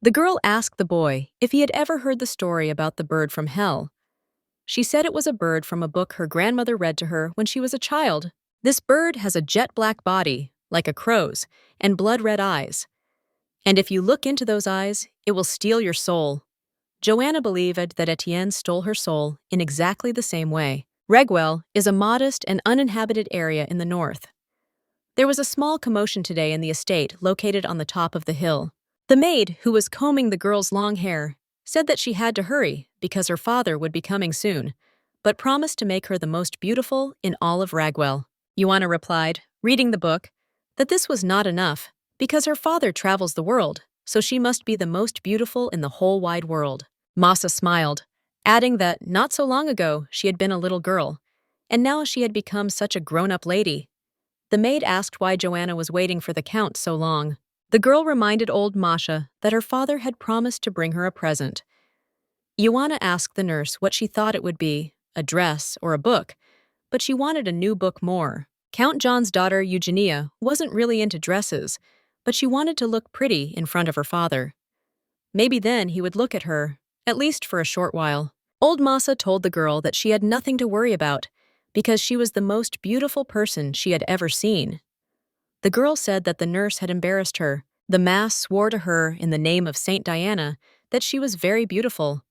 The girl asked the boy if he had ever heard the story about the bird from hell. She said it was a bird from a book her grandmother read to her when she was a child. This bird has a jet black body, like a crow's, and blood red eyes. And if you look into those eyes, it will steal your soul. Joanna believed that Etienne stole her soul in exactly the same way. Reguel is a modest and uninhabited area in the north. There was a small commotion today in the estate located on the top of the hill. The maid, who was combing the girl's long hair, said that she had to hurry because her father would be coming soon, but promised to make her the most beautiful in all of Raguel. Joanna replied, reading the book, that this was not enough because her father travels the world, so she must be the most beautiful in the whole wide world. Masa smiled, adding that not so long ago she had been a little girl, and now she had become such a grown-up lady. The maid asked why Joanna was waiting for the count so long. The girl reminded old Masha that her father had promised to bring her a present. Joanna asked the nurse what she thought it would be, a dress or a book, but she wanted a new book more. Count John's daughter Eugenia wasn't really into dresses, but she wanted to look pretty in front of her father. Maybe then he would look at her, at least for a short while. Old Masa told the girl that she had nothing to worry about, because she was the most beautiful person she had ever seen. The girl said that the nurse had embarrassed her. The mass swore to her in the name of Saint Diana that she was very beautiful.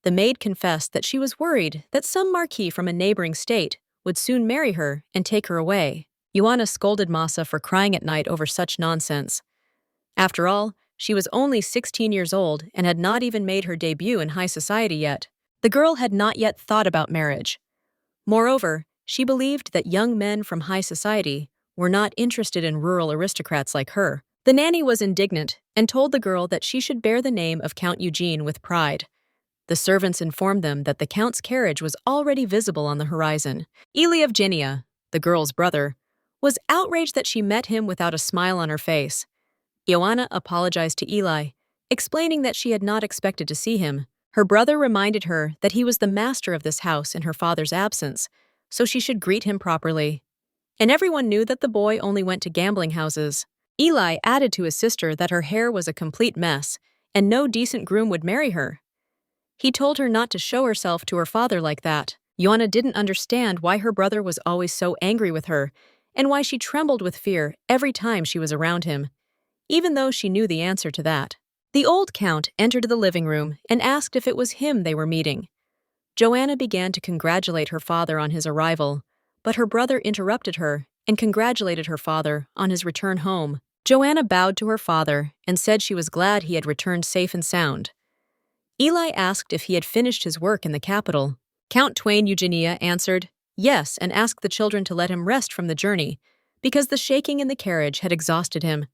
The maid confessed that she was worried that some marquis from a neighboring state would soon marry her and take her away. Joanna scolded Masa for crying at night over such nonsense. After all, she was only 16 years old and had not even made her debut in high society yet. The girl had not yet thought about marriage. Moreover, she believed that young men from high society were not interested in rural aristocrats like her. The nanny was indignant and told the girl that she should bear the name of Count Eugene with pride. The servants informed them that the count's carriage was already visible on the horizon. Eli Evgenia, the girl's brother, was outraged that she met him without a smile on her face. Joanna apologized to Eli, explaining that she had not expected to see him. Her brother reminded her that he was the master of this house in her father's absence, so she should greet him properly. And everyone knew that the boy only went to gambling houses. Eli added to his sister that her hair was a complete mess, and no decent groom would marry her. He told her not to show herself to her father like that. Joanna didn't understand why her brother was always so angry with her, and why she trembled with fear every time she was around him, even though she knew the answer to that. The old count entered the living room and asked if it was him they were meeting. Joanna began to congratulate her father on his arrival, but her brother interrupted her and congratulated her father on his return home. Joanna bowed to her father and said she was glad he had returned safe and sound. Eli asked if he had finished his work in the capital. Count Twain Eugenia answered yes and asked the children to let him rest from the journey, because the shaking in the carriage had exhausted him.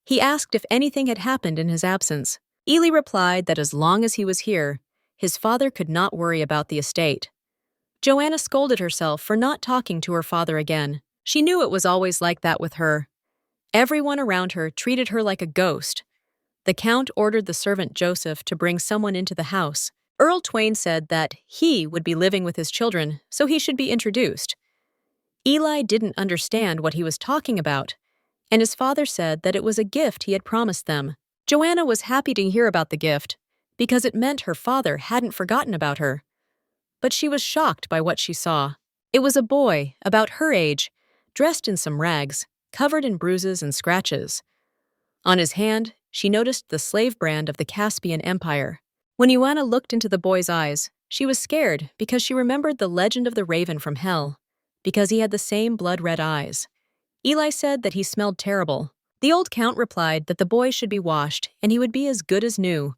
He asked if anything had happened in his absence. Eli replied that as long as he was here, his father could not worry about the estate. Joanna scolded herself for not talking to her father again. She knew it was always like that with her. Everyone around her treated her like a ghost. The count ordered the servant Joseph to bring someone into the house. Earl Twain said that he would be living with his children, so he should be introduced. Eli didn't understand what he was talking about, and his father said that it was a gift he had promised them. Joanna was happy to hear about the gift, because it meant her father hadn't forgotten about her. But she was shocked by what she saw. It was a boy, about her age, dressed in some rags, covered in bruises and scratches. On his hand, she noticed the slave brand of the Caspian Empire. When Joanna looked into the boy's eyes, she was scared because she remembered the legend of the raven from hell, because he had the same blood-red eyes. Eli said that he smelled terrible. The old count replied that the boy should be washed and he would be as good as new.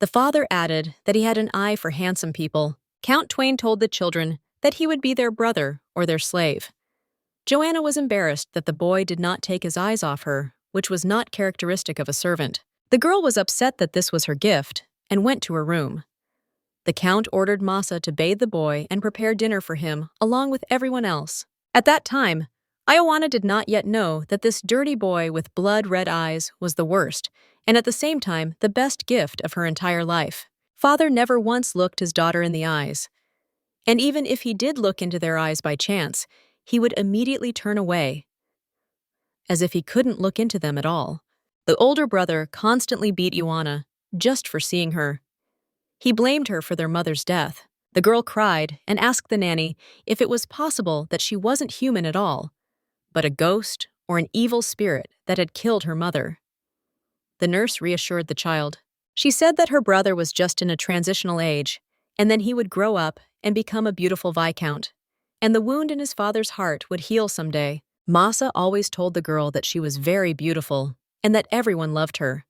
The father added that he had an eye for handsome people. Count Twain told the children that he would be their brother or their slave. Joanna was embarrassed that the boy did not take his eyes off her, which was not characteristic of a servant. The girl was upset that this was her gift and went to her room. The count ordered Masa to bathe the boy and prepare dinner for him along with everyone else. At that time, Ioana did not yet know that this dirty boy with blood-red eyes was the worst, and at the same time the best gift of her entire life. Father never once looked his daughter in the eyes. And even if he did look into their eyes by chance, he would immediately turn away, as if he couldn't look into them at all. The older brother constantly beat Ioana just for seeing her. He blamed her for their mother's death. The girl cried and asked the nanny if it was possible that she wasn't human at all, but a ghost or an evil spirit that had killed her mother. The nurse reassured the child. She said that her brother was just in a transitional age, and then he would grow up and become a beautiful viscount, and the wound in his father's heart would heal someday. Masa always told the girl that she was very beautiful and that everyone loved her.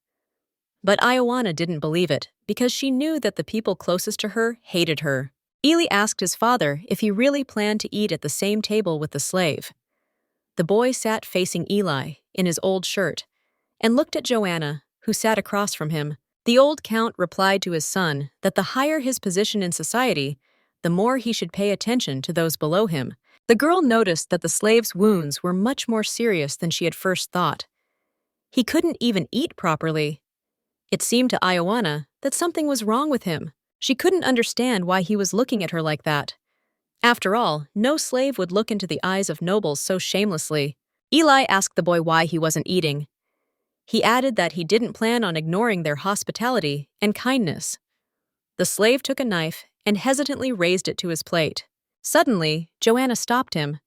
But Ioana didn't believe it because she knew that the people closest to her hated her. Eli asked his father if he really planned to eat at the same table with the slave. The boy sat facing Eli in his old shirt and looked at Joanna, who sat across from him. The old count replied to his son that the higher his position in society, the more he should pay attention to those below him. The girl noticed that the slave's wounds were much more serious than she had first thought. He couldn't even eat properly. It seemed to Ioana that something was wrong with him. She couldn't understand why he was looking at her like that. After all, no slave would look into the eyes of nobles so shamelessly. Eli asked the boy why he wasn't eating. He added that he didn't plan on ignoring their hospitality and kindness. The slave took a knife and hesitantly raised it to his plate. Suddenly, Joanna stopped him.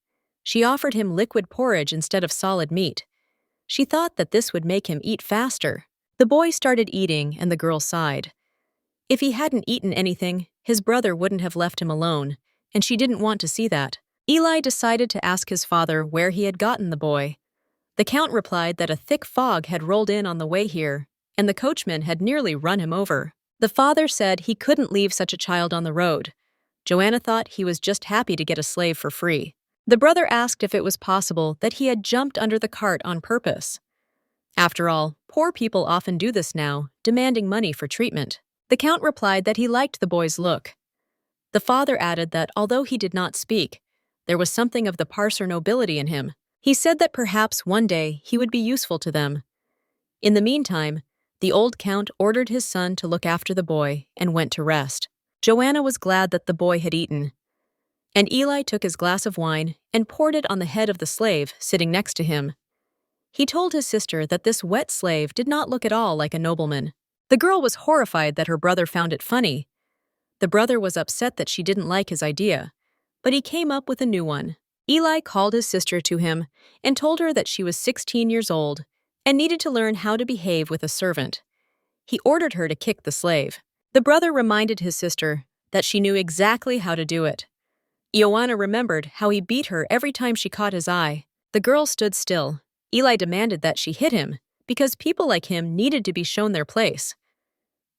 She offered him liquid porridge instead of solid meat. She thought that this would make him eat faster. The boy started eating and the girl sighed. If he hadn't eaten anything, his brother wouldn't have left him alone, and she didn't want to see that. Eli decided to ask his father where he had gotten the boy. The count replied that a thick fog had rolled in on the way here, and the coachman had nearly run him over. The father said he couldn't leave such a child on the road. Joanna thought he was just happy to get a slave for free. The brother asked if it was possible that he had jumped under the cart on purpose. After all, poor people often do this now, demanding money for treatment. The count replied that he liked the boy's look. The father added that although he did not speak, there was something of the parser nobility in him. He said that perhaps one day he would be useful to them. In the meantime, the old count ordered his son to look after the boy and went to rest. Joanna was glad that the boy had eaten. And Eli took his glass of wine and poured it on the head of the slave sitting next to him. He told his sister that this wet slave did not look at all like a nobleman. The girl was horrified that her brother found it funny. The brother was upset that she didn't like his idea, but he came up with a new one. Eli called his sister to him and told her that she was 16 years old and needed to learn how to behave with a servant. He ordered her to kick the slave. The brother reminded his sister that she knew exactly how to do it. Ioana remembered how he beat her every time she caught his eye. The girl stood still. Eli demanded that she hit him because people like him needed to be shown their place.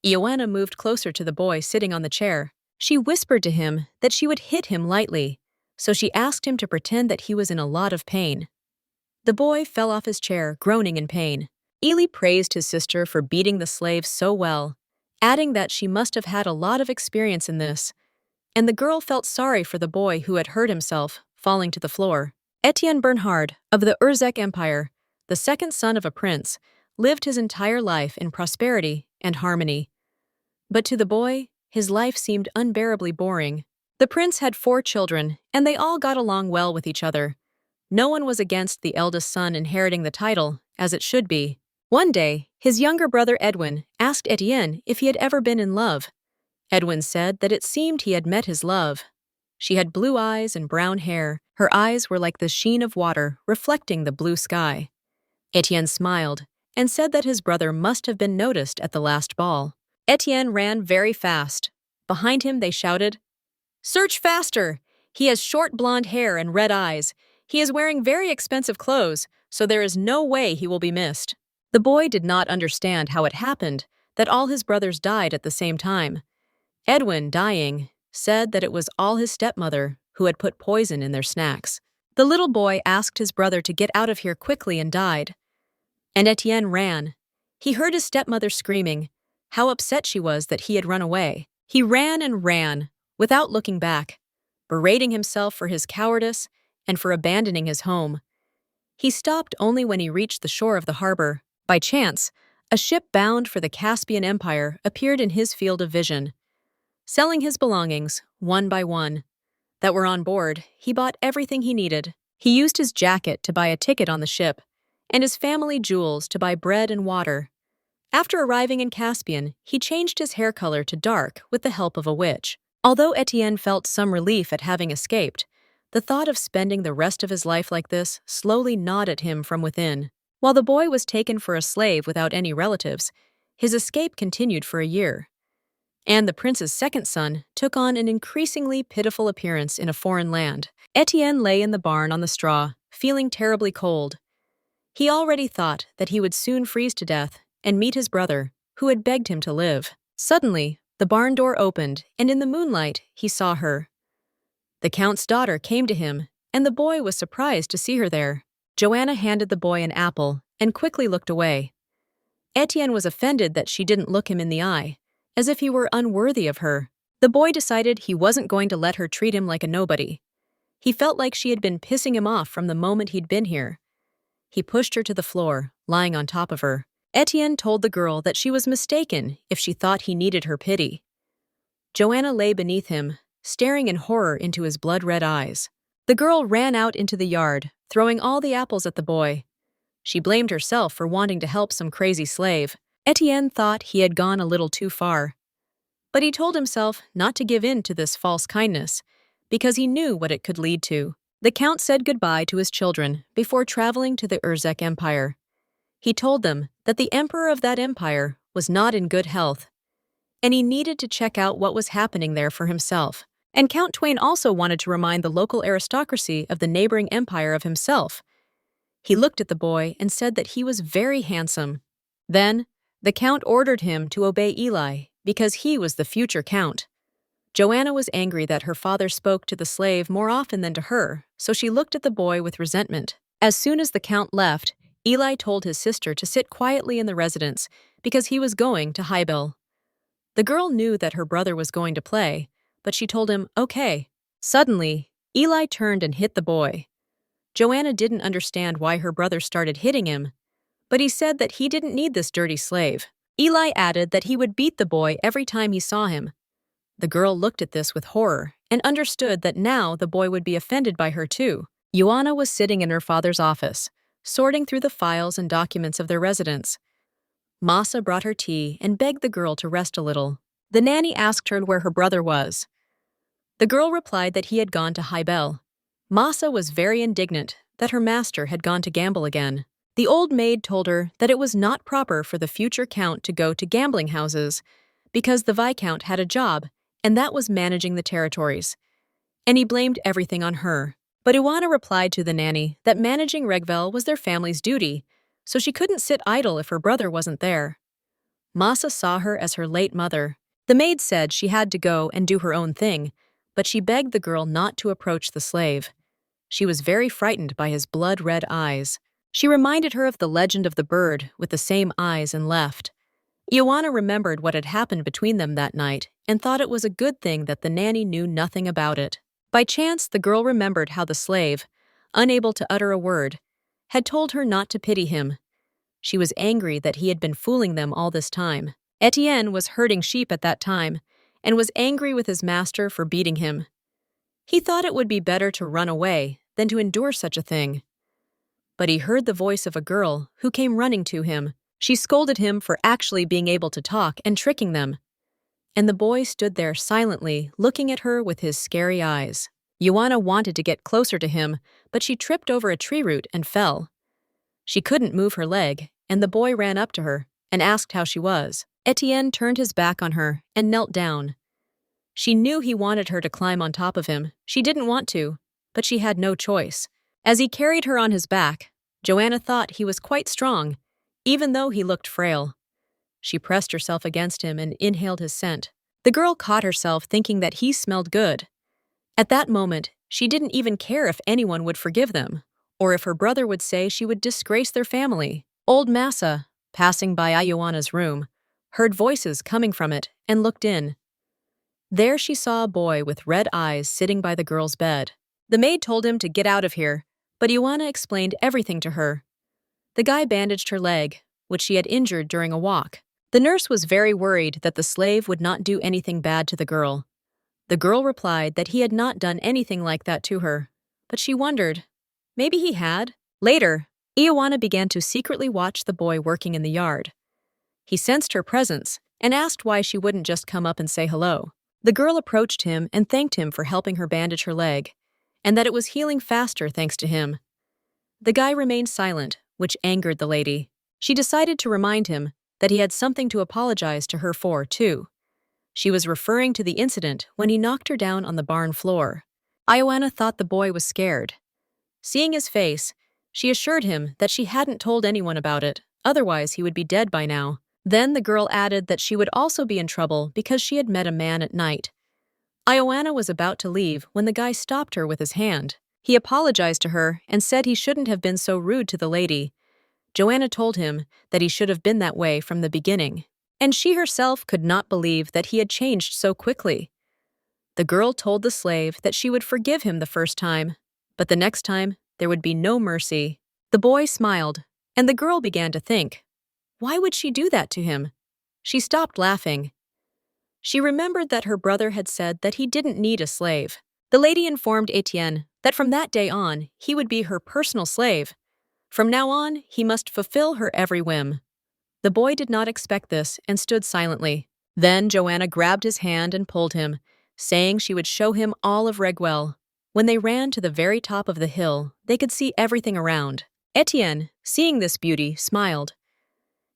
Ioana moved closer to the boy sitting on the chair. She whispered to him that she would hit him lightly, so she asked him to pretend that he was in a lot of pain. The boy fell off his chair, groaning in pain. Eli praised his sister for beating the slave so well, adding that she must have had a lot of experience in this, and the girl felt sorry for the boy who had hurt himself, falling to the floor. Etienne Bernhard, of the Urzek Empire, the second son of a prince, lived his entire life in prosperity and harmony. But to the boy, his life seemed unbearably boring. The prince had 4 children, and they all got along well with each other. No one was against the eldest son inheriting the title, as it should be. One day, his younger brother Edwin asked Etienne if he had ever been in love. Edwin said that it seemed he had met his love. She had blue eyes and brown hair. Her eyes were like the sheen of water reflecting the blue sky. Etienne smiled and said that his brother must have been noticed at the last ball. Etienne ran very fast. Behind him they shouted, "Search faster! He has short blonde hair and red eyes. He is wearing very expensive clothes, so there is no way he will be missed." The boy did not understand how it happened that all his brothers died at the same time. Edwin, dying, said that it was all his stepmother who had put poison in their snacks. The little boy asked his brother to get out of here quickly and died. And Etienne ran. He heard his stepmother screaming, how upset she was that he had run away. He ran and ran, without looking back, berating himself for his cowardice and for abandoning his home. He stopped only when he reached the shore of the harbor. By chance, a ship bound for the Caspian Empire appeared in his field of vision. Selling his belongings, one by one, that were on board, he bought everything he needed. He used his jacket to buy a ticket on the ship, and his family jewels to buy bread and water. After arriving in Caspian, he changed his hair color to dark with the help of a witch. Although Etienne felt some relief at having escaped, the thought of spending the rest of his life like this slowly gnawed at him from within. While the boy was taken for a slave without any relatives, his escape continued for a year. And the prince's second son took on an increasingly pitiful appearance in a foreign land. Etienne lay in the barn on the straw, feeling terribly cold. He already thought that he would soon freeze to death and meet his brother, who had begged him to live. Suddenly, the barn door opened, and in the moonlight, he saw her. The count's daughter came to him, and the boy was surprised to see her there. Joanna handed the boy an apple and quickly looked away. Etienne was offended that she didn't look him in the eye, as if he were unworthy of her. The boy decided he wasn't going to let her treat him like a nobody. He felt like she had been pissing him off from the moment he'd been here. He pushed her to the floor, lying on top of her. Etienne told the girl that she was mistaken if she thought he needed her pity. Joanna lay beneath him, staring in horror into his blood-red eyes. The girl ran out into the yard, throwing all the apples at the boy. She blamed herself for wanting to help some crazy slave. Etienne thought he had gone a little too far. But he told himself not to give in to this false kindness, because he knew what it could lead to. The count said goodbye to his children before traveling to the Urzek Empire. He told them that the emperor of that empire was not in good health, and he needed to check out what was happening there for himself. And Count Twain also wanted to remind the local aristocracy of the neighboring empire of himself. He looked at the boy and said that he was very handsome. Then, the count ordered him to obey Eli because he was the future count. Joanna was angry that her father spoke to the slave more often than to her, so she looked at the boy with resentment. As soon as the count left, Eli told his sister to sit quietly in the residence because he was going to Hybel. The girl knew that her brother was going to play, but she told him, okay. Suddenly, Eli turned and hit the boy. Joanna didn't understand why her brother started hitting him, but he said that he didn't need this dirty slave. Eli added that he would beat the boy every time he saw him. The girl looked at this with horror and understood that now the boy would be offended by her too. Joanna was sitting in her father's office, sorting through the files and documents of their residence. Masa brought her tea and begged the girl to rest a little. The nanny asked her where her brother was. The girl replied that he had gone to Hybel. Masa was very indignant that her master had gone to gamble again. The old maid told her that it was not proper for the future count to go to gambling houses because the viscount had a job, and that was managing the territories. And he blamed everything on her. But Ioana replied to the nanny that managing Regvel was their family's duty, so she couldn't sit idle if her brother wasn't there. Masa saw her as her late mother. The maid said she had to go and do her own thing, but she begged the girl not to approach the slave. She was very frightened by his blood-red eyes. She reminded her of the legend of the bird with the same eyes and left. Ioana remembered what had happened between them that night and thought it was a good thing that the nanny knew nothing about it. By chance, the girl remembered how the slave, unable to utter a word, had told her not to pity him. She was angry that he had been fooling them all this time. Etienne was herding sheep at that time and was angry with his master for beating him. He thought it would be better to run away than to endure such a thing. But he heard the voice of a girl who came running to him. She scolded him for actually being able to talk and tricking them. And the boy stood there silently, looking at her with his scary eyes. Ioana wanted to get closer to him, but she tripped over a tree root and fell. She couldn't move her leg, and the boy ran up to her and asked how she was. Etienne turned his back on her and knelt down. She knew he wanted her to climb on top of him. She didn't want to, but she had no choice. As he carried her on his back, Joanna thought he was quite strong, even though he looked frail. She pressed herself against him and inhaled his scent. The girl caught herself thinking that he smelled good. At that moment, she didn't even care if anyone would forgive them, or if her brother would say she would disgrace their family. Old Massa, passing by Ioana's room, heard voices coming from it and looked in. There she saw a boy with red eyes sitting by the girl's bed. The maid told him to get out of here, but Ioana explained everything to her. The guy bandaged her leg, which she had injured during a walk. The nurse was very worried that the slave would not do anything bad to the girl. The girl replied that he had not done anything like that to her, but she wondered, maybe he had? Later, Ioana began to secretly watch the boy working in the yard. He sensed her presence and asked why she wouldn't just come up and say hello. The girl approached him and thanked him for helping her bandage her leg, and that it was healing faster thanks to him. The guy remained silent, which angered the lady. She decided to remind him that he had something to apologize to her for, too. She was referring to the incident when he knocked her down on the barn floor. Ioana thought the boy was scared. Seeing his face, she assured him that she hadn't told anyone about it, otherwise he would be dead by now. Then the girl added that she would also be in trouble because she had met a man at night. Ioana was about to leave when the guy stopped her with his hand. He apologized to her and said he shouldn't have been so rude to the lady. Joanna told him that he should have been that way from the beginning, and she herself could not believe that he had changed so quickly. The girl told the slave that she would forgive him the first time, but the next time there would be no mercy. The boy smiled, and the girl began to think, why would she do that to him? She stopped laughing. She remembered that her brother had said that he didn't need a slave. The lady informed Etienne that from that day on, he would be her personal slave. From now on, he must fulfill her every whim. The boy did not expect this and stood silently. Then Joanna grabbed his hand and pulled him, saying she would show him all of Reguel. When they ran to the very top of the hill, they could see everything around. Etienne, seeing this beauty, smiled.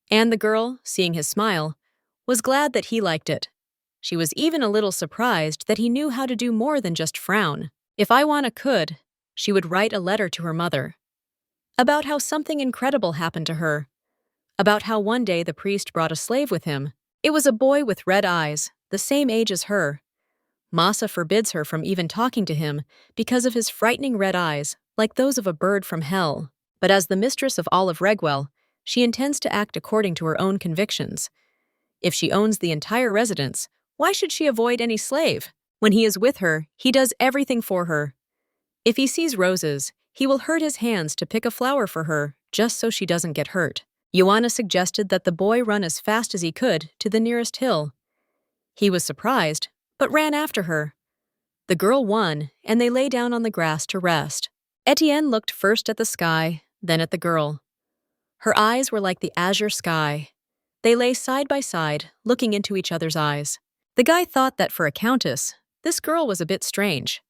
And the girl, seeing his smile, was glad that he liked it. She was even a little surprised that he knew how to do more than just frown. If Ioana could, she would write a letter to her mother. About how something incredible happened to her. About how one day the priest brought a slave with him. It was a boy with red eyes, the same age as her. Masa forbids her from even talking to him because of his frightening red eyes, like those of a bird from hell. But as the mistress of all of Reguel, she intends to act according to her own convictions. If she owns the entire residence, why should she avoid any slave? When he is with her, he does everything for her. If he sees roses, he will hurt his hands to pick a flower for her, just so she doesn't get hurt. Ioana suggested that the boy run as fast as he could to the nearest hill. He was surprised, but ran after her. The girl won, and they lay down on the grass to rest. Etienne looked first at the sky, then at the girl. Her eyes were like the azure sky. They lay side by side, looking into each other's eyes. The guy thought that for a countess, this girl was a bit strange.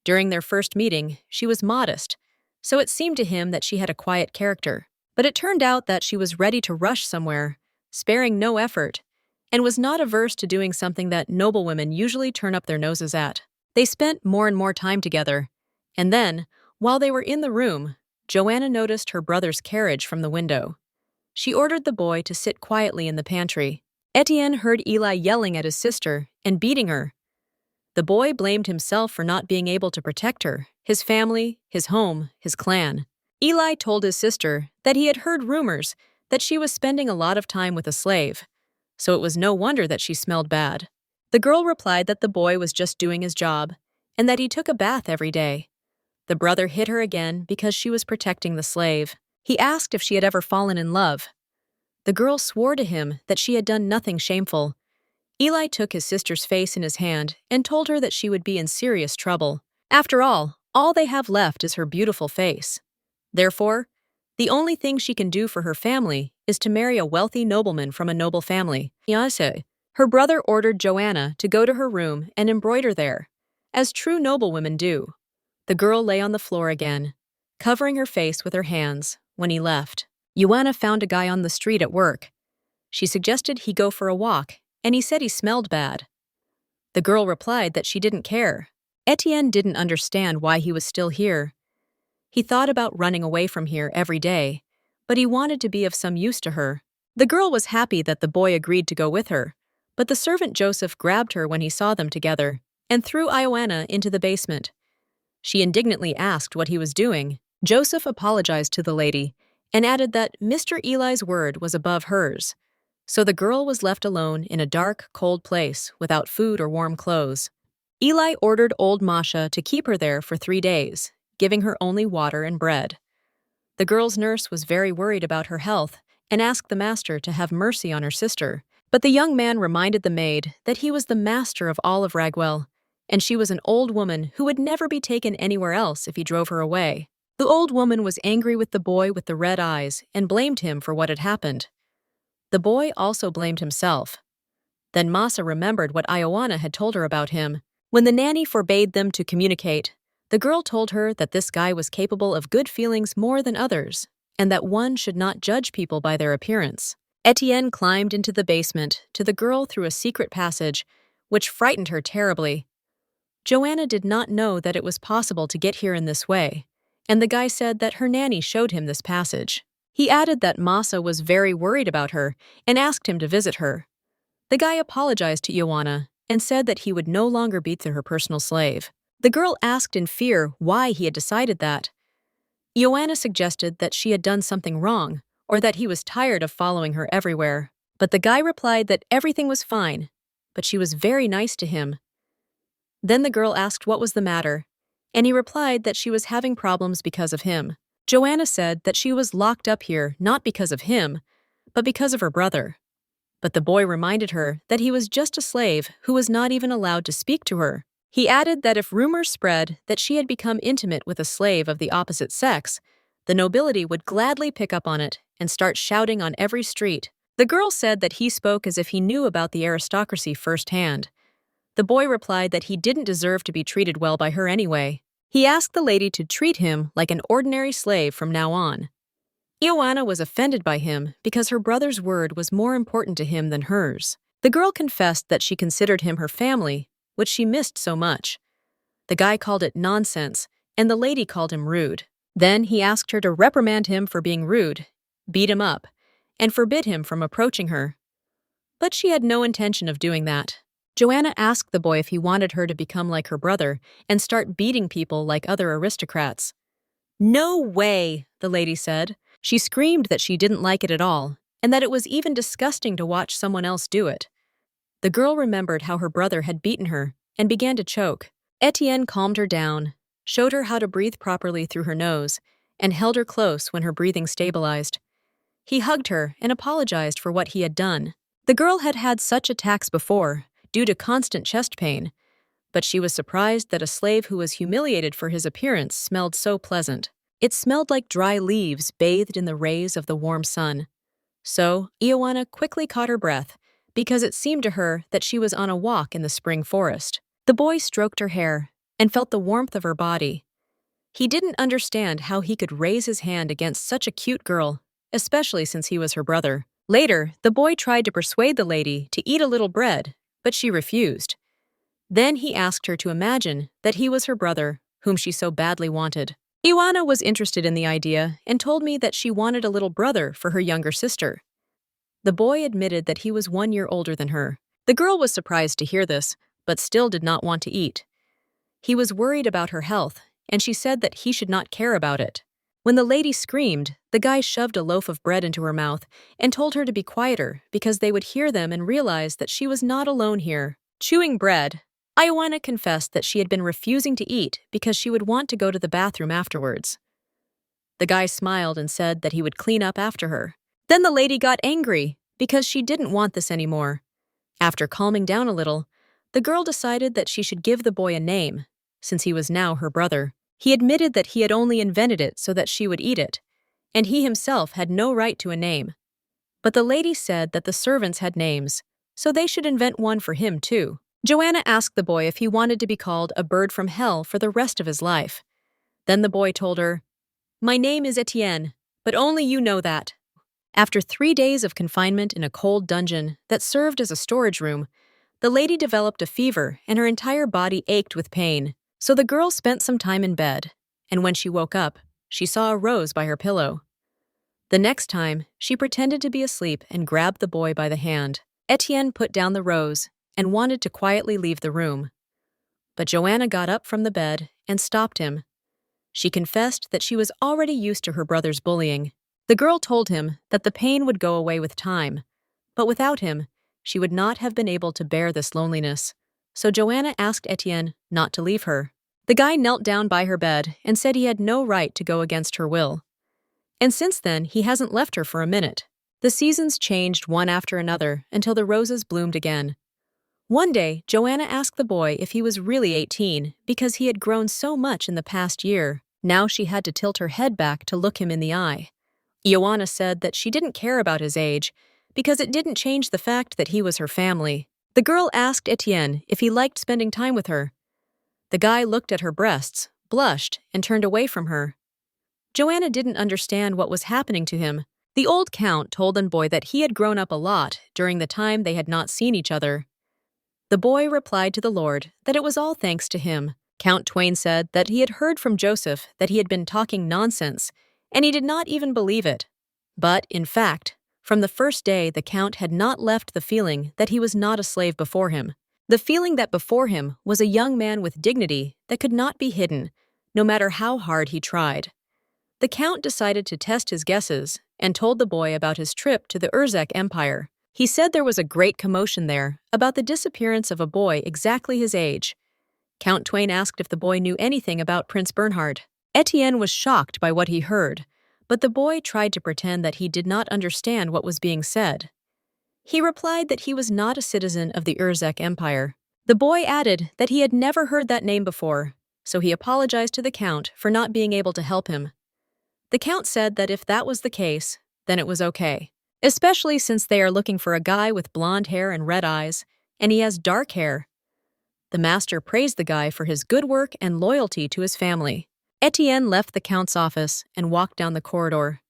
During their first meeting, she was modest, so it seemed to him that she had a quiet character. But it turned out that she was ready to rush somewhere, sparing no effort, and was not averse to doing something that noblewomen usually turn up their noses at. They spent more and more time together, and then, while they were in the room, Joanna noticed her brother's carriage from the window. She ordered the boy to sit quietly in the pantry. Etienne heard Eli yelling at his sister and beating her. The boy blamed himself for not being able to protect her, his family, his home, his clan. Eli told his sister that he had heard rumors that she was spending a lot of time with a slave, so it was no wonder that she smelled bad. The girl replied that the boy was just doing his job and that he took a bath every day. The brother hit her again because she was protecting the slave. He asked if she had ever fallen in love. The girl swore to him that she had done nothing shameful. Eli took his sister's face in his hand and told her that she would be in serious trouble. After all they have left is her beautiful face. Therefore, the only thing she can do for her family is to marry a wealthy nobleman from a noble family. Her brother ordered Joanna to go to her room and embroider there, as true noblewomen do. The girl lay on the floor again, covering her face with her hands, when he left. Joanna found a guy on the street at work. She suggested he go for a walk, and he said he smelled bad. The girl replied that she didn't care. Etienne didn't understand why he was still here. He thought about running away from here every day, but he wanted to be of some use to her. The girl was happy that the boy agreed to go with her, but the servant Joseph grabbed her when he saw them together and threw Ioana into the basement. She indignantly asked what he was doing. Joseph apologized to the lady and added that Mr. Eli's word was above hers. So the girl was left alone in a dark, cold place without food or warm clothes. Eli ordered old Masha to keep her there for 3 days, giving her only water and bread. The girl's nurse was very worried about her health and asked the master to have mercy on her sister. But the young man reminded the maid that he was the master of all of Raguel, and she was an old woman who would never be taken anywhere else if he drove her away. The old woman was angry with the boy with the red eyes and blamed him for what had happened. The boy also blamed himself. Then Masa remembered what Ioana had told her about him. When the nanny forbade them to communicate, the girl told her that this guy was capable of good feelings more than others, and that one should not judge people by their appearance. Etienne climbed into the basement to the girl through a secret passage, which frightened her terribly. Joanna did not know that it was possible to get here in this way, and the guy said that her nanny showed him this passage. He added that Masa was very worried about her and asked him to visit her. The guy apologized to Ioana and said that he would no longer be her personal slave. The girl asked in fear why he had decided that. Ioana suggested that she had done something wrong or that he was tired of following her everywhere. But the guy replied that everything was fine, but she was very nice to him. Then the girl asked what was the matter, and he replied that she was having problems because of him. Joanna said that she was locked up here not because of him, but because of her brother. But the boy reminded her that he was just a slave who was not even allowed to speak to her. He added that if rumors spread that she had become intimate with a slave of the opposite sex, the nobility would gladly pick up on it and start shouting on every street. The girl said that he spoke as if he knew about the aristocracy firsthand. The boy replied that he didn't deserve to be treated well by her anyway. He asked the lady to treat him like an ordinary slave from now on. Ioana was offended by him because her brother's word was more important to him than hers. The girl confessed that she considered him her family, which she missed so much. The guy called it nonsense, and the lady called him rude. Then he asked her to reprimand him for being rude, beat him up, and forbid him from approaching her. But she had no intention of doing that. Joanna asked the boy if he wanted her to become like her brother and start beating people like other aristocrats. "No way," the lady said. She screamed that she didn't like it at all, and that it was even disgusting to watch someone else do it. The girl remembered how her brother had beaten her and began to choke. Etienne calmed her down, showed her how to breathe properly through her nose, and held her close when her breathing stabilized. He hugged her and apologized for what he had done. The girl had had such attacks before, due to constant chest pain, but she was surprised that a slave who was humiliated for his appearance smelled so pleasant. It smelled like dry leaves bathed in the rays of the warm sun. So, Ioana quickly caught her breath, because it seemed to her that she was on a walk in the spring forest. The boy stroked her hair and felt the warmth of her body. He didn't understand how he could raise his hand against such a cute girl, especially since he was her brother. Later, the boy tried to persuade the lady to eat a little bread, but she refused. Then he asked her to imagine that he was her brother, whom she so badly wanted. Ioana was interested in the idea and told me that she wanted a little brother for her younger sister. The boy admitted that he was 1 year older than her. The girl was surprised to hear this, but still did not want to eat. He was worried about her health, and she said that he should not care about it. When the lady screamed, the guy shoved a loaf of bread into her mouth and told her to be quieter because they would hear them and realize that she was not alone here. Chewing bread, Ioana confessed that she had been refusing to eat because she would want to go to the bathroom afterwards. The guy smiled and said that he would clean up after her. Then the lady got angry because she didn't want this anymore. After calming down a little, the girl decided that she should give the boy a name, since he was now her brother. He admitted that he had only invented it so that she would eat it, and he himself had no right to a name. But the lady said that the servants had names, so they should invent one for him too. Joanna asked the boy if he wanted to be called a bird from hell for the rest of his life. Then the boy told her, "My name is Etienne, but only you know that." After 3 days of confinement in a cold dungeon that served as a storage room, the lady developed a fever and her entire body ached with pain. So the girl spent some time in bed, and when she woke up, she saw a rose by her pillow. The next time, she pretended to be asleep and grabbed the boy by the hand. Etienne put down the rose and wanted to quietly leave the room. But Joanna got up from the bed and stopped him. She confessed that she was already used to her brother's bullying. The girl told him that the pain would go away with time, but without him, she would not have been able to bear this loneliness. So Joanna asked Etienne not to leave her. The guy knelt down by her bed and said he had no right to go against her will. And since then, he hasn't left her for a minute. The seasons changed one after another until the roses bloomed again. One day, Joanna asked the boy if he was really 18 because he had grown so much in the past year. Now she had to tilt her head back to look him in the eye. Joanna said that she didn't care about his age because it didn't change the fact that he was her family. The girl asked Etienne if he liked spending time with her. The guy looked at her breasts, blushed, and turned away from her. Joanna didn't understand what was happening to him. The old count told the boy that he had grown up a lot during the time they had not seen each other. The boy replied to the Lord that it was all thanks to him. Count Twain said that he had heard from Joseph that he had been talking nonsense, and he did not even believe it. But, in fact, from the first day the Count had not left the feeling that he was not a slave before him. The feeling that before him was a young man with dignity that could not be hidden, no matter how hard he tried. The Count decided to test his guesses and told the boy about his trip to the Urzek Empire. He said there was a great commotion there about the disappearance of a boy exactly his age. Count Twain asked if the boy knew anything about Prince Bernhard. Etienne was shocked by what he heard, but the boy tried to pretend that he did not understand what was being said. He replied that he was not a citizen of the Urzek Empire. The boy added that he had never heard that name before, so he apologized to the Count for not being able to help him. The Count said that if that was the case, then it was okay, especially since they are looking for a guy with blonde hair and red eyes, and he has dark hair. The master praised the guy for his good work and loyalty to his family. Etienne left the Count's office and walked down the corridor.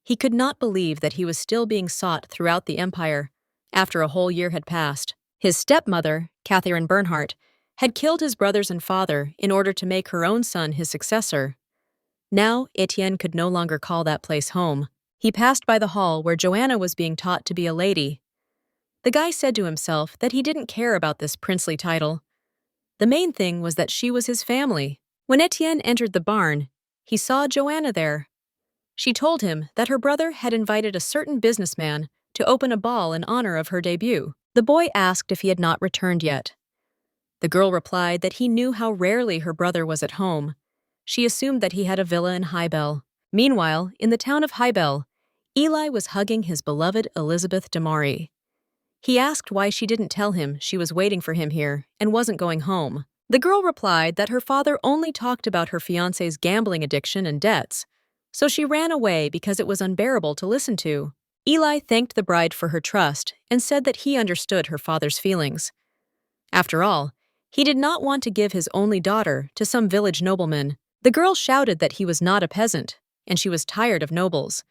He could not believe that he was still being sought throughout the empire after a whole year had passed. His stepmother, Catherine Bernhardt, had killed his brothers and father in order to make her own son his successor. Now, Etienne could no longer call that place home. He passed by the hall where Joanna was being taught to be a lady. The guy said to himself that he didn't care about this princely title. The main thing was that she was his family. When Etienne entered the barn, he saw Joanna there. She told him that her brother had invited a certain businessman to open a ball in honor of her debut. The boy asked if he had not returned yet. The girl replied that he knew how rarely her brother was at home. She assumed that he had a villa in Highbell. Meanwhile, in the town of Highbell, Eli was hugging his beloved Elizabeth Damari. He asked why she didn't tell him she was waiting for him here and wasn't going home. The girl replied that her father only talked about her fiancé's gambling addiction and debts, so she ran away because it was unbearable to listen to. Eli thanked the bride for her trust and said that he understood her father's feelings. After all, he did not want to give his only daughter to some village nobleman. The girl shouted that he was not a peasant, and she was tired of nobles.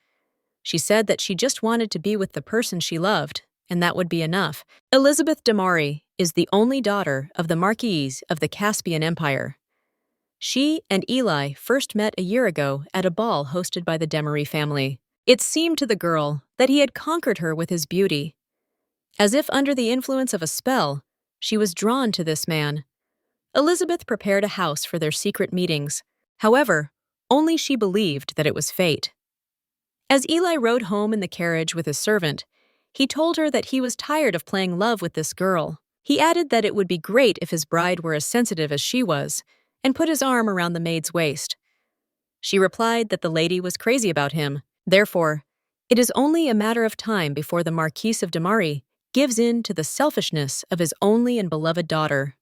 She said that she just wanted to be with the person she loved, and that would be enough. Elizabeth Damari is the only daughter of the Marquise of the Caspian Empire. She and Eli first met a year ago at a ball hosted by the Damari family. It seemed to the girl that he had conquered her with his beauty. As if under the influence of a spell, she was drawn to this man. Elizabeth prepared a house for their secret meetings. However, only she believed that it was fate. As Eli rode home in the carriage with his servant, he told her that he was tired of playing love with this girl. He added that it would be great if his bride were as sensitive as she was, and put his arm around the maid's waist. She replied that the lady was crazy about him. Therefore, it is only a matter of time before the Marquis of Damari gives in to the selfishness of his only and beloved daughter.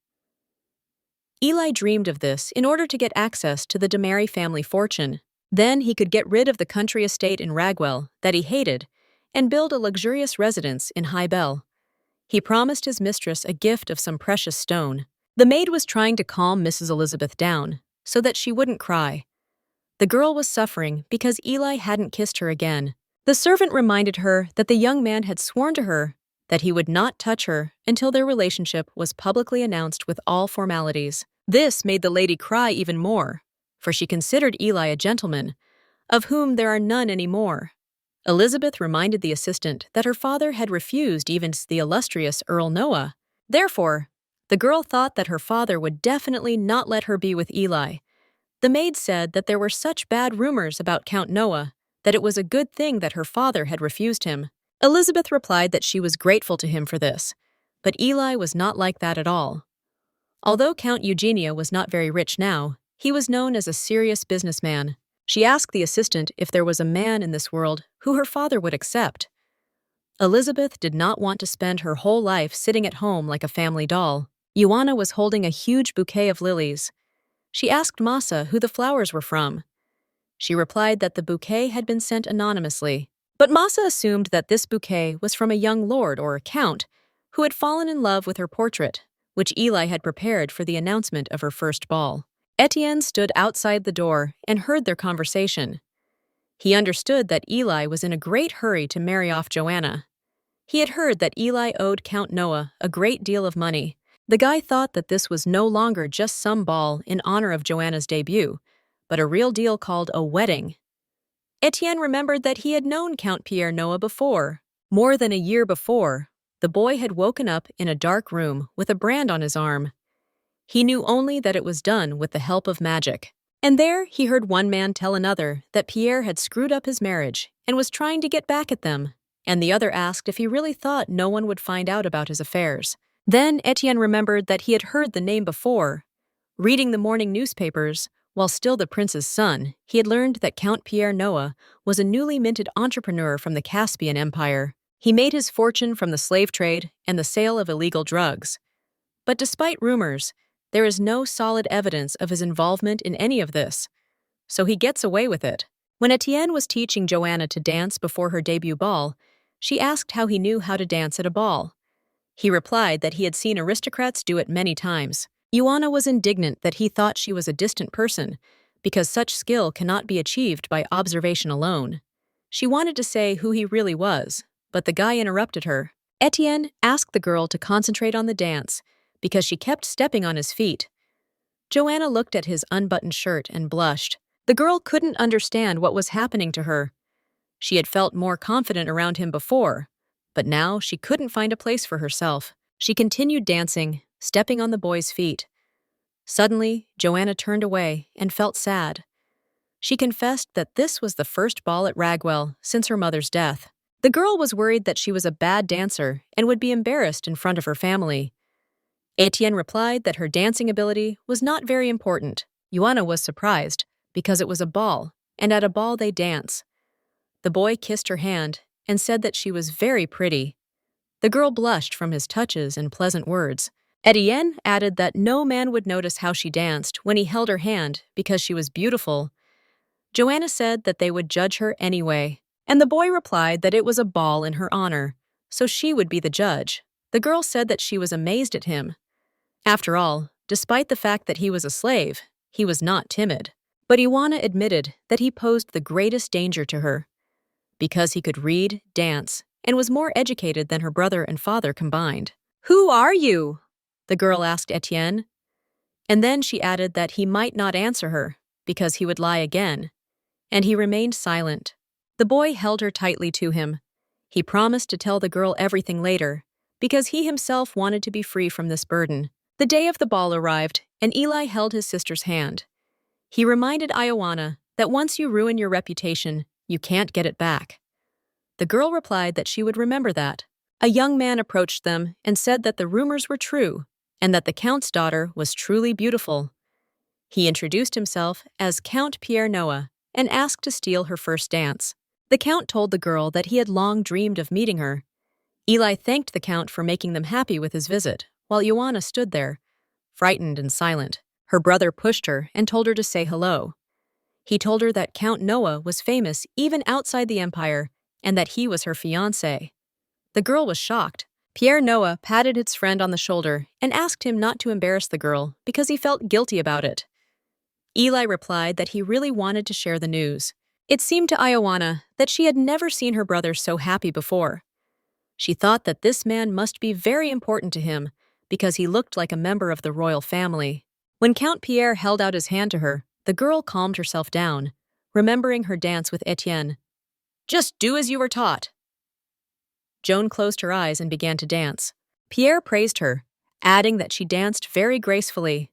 Eli dreamed of this in order to get access to the Damari family fortune. Then he could get rid of the country estate in Ragwell that he hated and build a luxurious residence in Highbell. He promised his mistress a gift of some precious stone. The maid was trying to calm Mrs. Elizabeth down so that she wouldn't cry. The girl was suffering because Eli hadn't kissed her again. The servant reminded her that the young man had sworn to her that he would not touch her until their relationship was publicly announced with all formalities. This made the lady cry even more, for she considered Eli a gentleman, of whom there are none any more. Elizabeth reminded the assistant that her father had refused even the illustrious Earl Noah. Therefore, the girl thought that her father would definitely not let her be with Eli. The maid said that there were such bad rumors about Count Noah that it was a good thing that her father had refused him. Elizabeth replied that she was grateful to him for this, but Eli was not like that at all. Although Count Eugenia was not very rich now, he was known as a serious businessman. She asked the assistant if there was a man in this world who her father would accept. Elizabeth did not want to spend her whole life sitting at home like a family doll. Joanna was holding a huge bouquet of lilies. She asked Masa who the flowers were from. She replied that the bouquet had been sent anonymously. But Masa assumed that this bouquet was from a young lord or count who had fallen in love with her portrait, which Eli had prepared for the announcement of her first ball. Etienne stood outside the door and heard their conversation. He understood that Eli was in a great hurry to marry off Joanna. He had heard that Eli owed Count Noah a great deal of money. The guy thought that this was no longer just some ball in honor of Joanna's debut, but a real deal called a wedding. Etienne remembered that he had known Count Pierre Noah before. More than a year before, the boy had woken up in a dark room with a brand on his arm. He knew only that it was done with the help of magic. And there he heard one man tell another that Pierre had screwed up his marriage and was trying to get back at them, and the other asked if he really thought no one would find out about his affairs. Then Etienne remembered that he had heard the name before. Reading the morning newspapers, while still the prince's son, he had learned that Count Pierre Noah was a newly minted entrepreneur from the Caspian Empire. He made his fortune from the slave trade and the sale of illegal drugs. But despite rumors, there is no solid evidence of his involvement in any of this, so he gets away with it. When Etienne was teaching Joanna to dance before her debut ball, she asked how he knew how to dance at a ball. He replied that he had seen aristocrats do it many times. Joanna was indignant that he thought she was a distant person, because such skill cannot be achieved by observation alone. She wanted to say who he really was, but the guy interrupted her. Etienne asked the girl to concentrate on the dance, because she kept stepping on his feet. Joanna looked at his unbuttoned shirt and blushed. The girl couldn't understand what was happening to her. She had felt more confident around him before, but now she couldn't find a place for herself. She continued dancing, stepping on the boy's feet. Suddenly, Joanna turned away and felt sad. She confessed that this was the first ball at Ragwell since her mother's death. The girl was worried that she was a bad dancer and would be embarrassed in front of her family. Etienne replied that her dancing ability was not very important. Joanna was surprised, because it was a ball, and at a ball they dance. The boy kissed her hand and said that she was very pretty. The girl blushed from his touches and pleasant words. Etienne added that no man would notice how she danced when he held her hand because she was beautiful. Joanna said that they would judge her anyway, and the boy replied that it was a ball in her honor, so she would be the judge. The girl said that she was amazed at him. After all, despite the fact that he was a slave, he was not timid. But Joanna admitted that he posed the greatest danger to her, because he could read, dance, and was more educated than her brother and father combined. "Who are you?" the girl asked Etienne. And then she added that he might not answer her, because he would lie again. And he remained silent. The boy held her tightly to him. He promised to tell the girl everything later, because he himself wanted to be free from this burden. The day of the ball arrived, and Eli held his sister's hand. He reminded Ioana that once you ruin your reputation, you can't get it back. The girl replied that she would remember that. A young man approached them and said that the rumors were true, and that the Count's daughter was truly beautiful. He introduced himself as Count Pierre Noah and asked to steal her first dance. The Count told the girl that he had long dreamed of meeting her. Eli thanked the Count for making them happy with his visit, while Joanna stood there, frightened and silent. Her brother pushed her and told her to say hello. He told her that Count Noah was famous even outside the empire and that he was her fiancé. The girl was shocked. Pierre Noah patted his friend on the shoulder and asked him not to embarrass the girl because he felt guilty about it. Eli replied that he really wanted to share the news. It seemed to Ioana that she had never seen her brother so happy before. She thought that this man must be very important to him because he looked like a member of the royal family. When Count Pierre held out his hand to her, the girl calmed herself down, remembering her dance with Etienne. "Just do as you were taught." Joan closed her eyes and began to dance. Pierre praised her, adding that she danced very gracefully.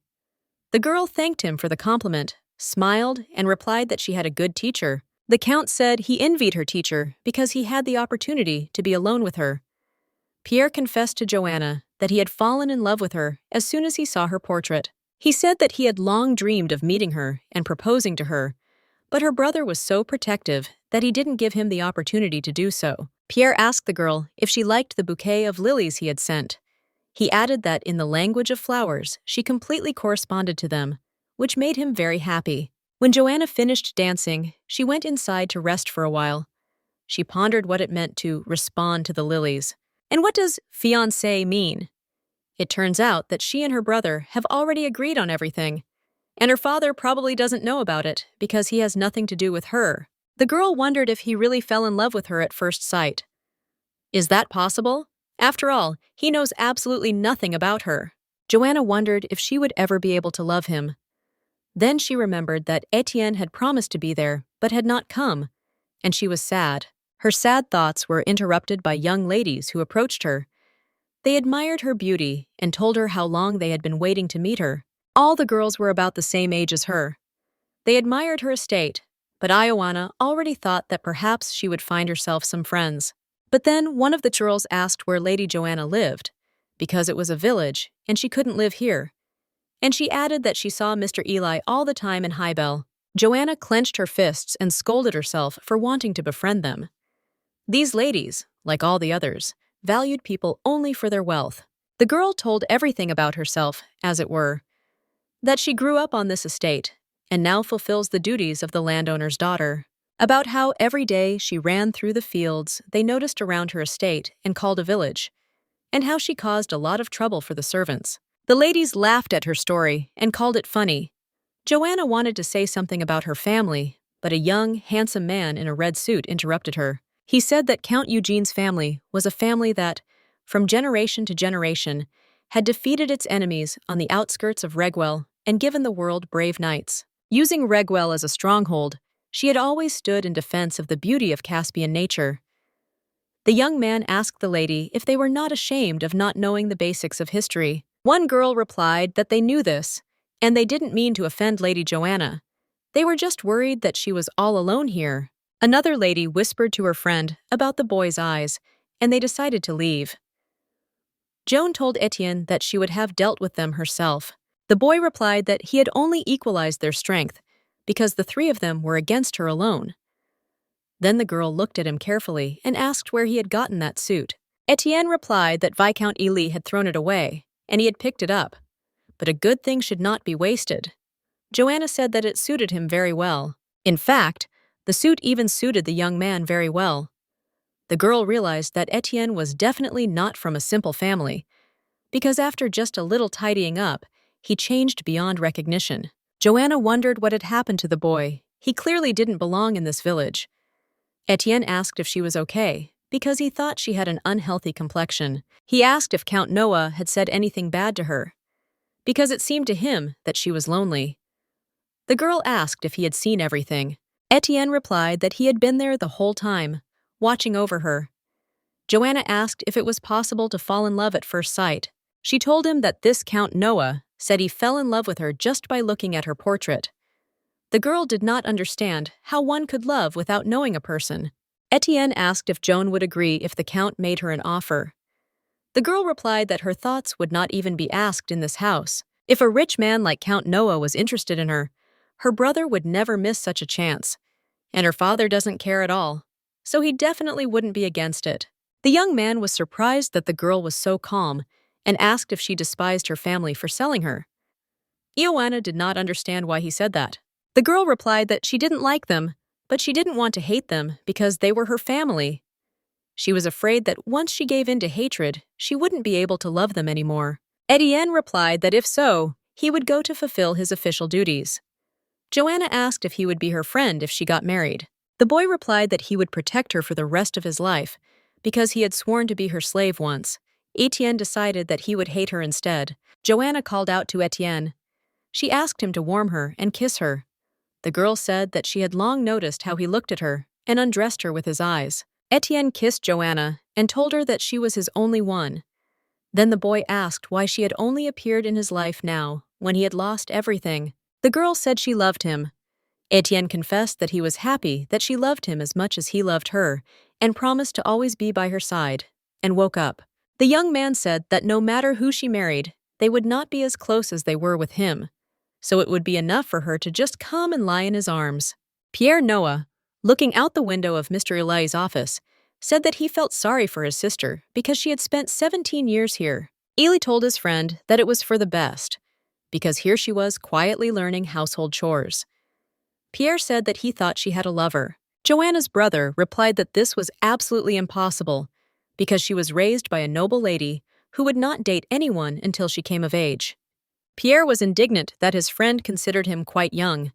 The girl thanked him for the compliment, smiled, and replied that she had a good teacher. The Count said he envied her teacher because he had the opportunity to be alone with her. Pierre confessed to Joanna that he had fallen in love with her as soon as he saw her portrait. He said that he had long dreamed of meeting her and proposing to her, but her brother was so protective that he didn't give him the opportunity to do so. Pierre asked the girl if she liked the bouquet of lilies he had sent. He added that in the language of flowers, she completely corresponded to them, which made him very happy. When Joanna finished dancing, she went inside to rest for a while. She pondered what it meant to respond to the lilies. And what does fiancé mean? It turns out that she and her brother have already agreed on everything, and her father probably doesn't know about it because he has nothing to do with her. The girl wondered if he really fell in love with her at first sight. Is that possible? After all, he knows absolutely nothing about her. Joanna wondered if she would ever be able to love him. Then she remembered that Etienne had promised to be there, but had not come, and she was sad. Her sad thoughts were interrupted by young ladies who approached her. They admired her beauty and told her how long they had been waiting to meet her. All the girls were about the same age as her. They admired her estate, but Ioana already thought that perhaps she would find herself some friends. But then one of the girls asked where Lady Joanna lived, because it was a village and she couldn't live here. And she added that she saw Mr. Eli all the time in Highbell. Joanna clenched her fists and scolded herself for wanting to befriend them. These ladies, like all the others, valued people only for their wealth. The girl told everything about herself, as it were, that she grew up on this estate and now fulfills the duties of the landowner's daughter. About how every day she ran through the fields they noticed around her estate and called a village, and how she caused a lot of trouble for the servants. The ladies laughed at her story and called it funny. Joanna wanted to say something about her family, but a young, handsome man in a red suit interrupted her. He said that Count Eugene's family was a family that, from generation to generation, had defeated its enemies on the outskirts of Regwell and given the world brave knights. Using Regwell as a stronghold, she had always stood in defense of the beauty of Caspian nature. The young man asked the lady if they were not ashamed of not knowing the basics of history. One girl replied that they knew this, and they didn't mean to offend Lady Joanna. They were just worried that she was all alone here. Another lady whispered to her friend about the boy's eyes, and they decided to leave. Joan told Etienne that she would have dealt with them herself. The boy replied that he had only equalized their strength, because the three of them were against her alone. Then the girl looked at him carefully and asked where he had gotten that suit. Etienne replied that Viscount Ely had thrown it away, and he had picked it up. But a good thing should not be wasted. Joanna said that it suited him very well. In fact, the suit even suited the young man very well. The girl realized that Etienne was definitely not from a simple family, because after just a little tidying up, he changed beyond recognition. Joanna wondered what had happened to the boy. He clearly didn't belong in this village. Etienne asked if she was okay, because he thought she had an unhealthy complexion. He asked if Count Noah had said anything bad to her, because it seemed to him that she was lonely. The girl asked if he had seen everything. Etienne replied that he had been there the whole time, watching over her. Joanna asked if it was possible to fall in love at first sight. She told him that this Count Noah said he fell in love with her just by looking at her portrait. The girl did not understand how one could love without knowing a person. Etienne asked if Joan would agree if the Count made her an offer. The girl replied that her thoughts would not even be asked in this house. If a rich man like Count Noah was interested in her brother would never miss such a chance, and her father doesn't care at all, so he definitely wouldn't be against it. The young man was surprised that the girl was so calm and asked if she despised her family for selling her. Ioana did not understand why he said that. The girl replied that she didn't like them, but she didn't want to hate them because they were her family. She was afraid that once she gave in to hatred, she wouldn't be able to love them anymore. Etienne replied that if so, he would go to fulfill his official duties. Joanna asked if he would be her friend if she got married. The boy replied that he would protect her for the rest of his life, because he had sworn to be her slave once. Etienne decided that he would hate her instead. Joanna called out to Etienne. She asked him to warm her and kiss her. The girl said that she had long noticed how he looked at her and undressed her with his eyes. Etienne kissed Joanna and told her that she was his only one. Then the boy asked why she had only appeared in his life now, when he had lost everything. The girl said she loved him. Etienne confessed that he was happy that she loved him as much as he loved her, and promised to always be by her side, and woke up. The young man said that no matter who she married, they would not be as close as they were with him, so it would be enough for her to just come and lie in his arms. Pierre Noah, looking out the window of Mr. Eli's office, said that he felt sorry for his sister because she had spent 17 years here. Ely told his friend that it was for the best, because here she was quietly learning household chores. Pierre said that he thought she had a lover. Joanna's brother replied that this was absolutely impossible because she was raised by a noble lady who would not date anyone until she came of age. Pierre was indignant that his friend considered him quite young.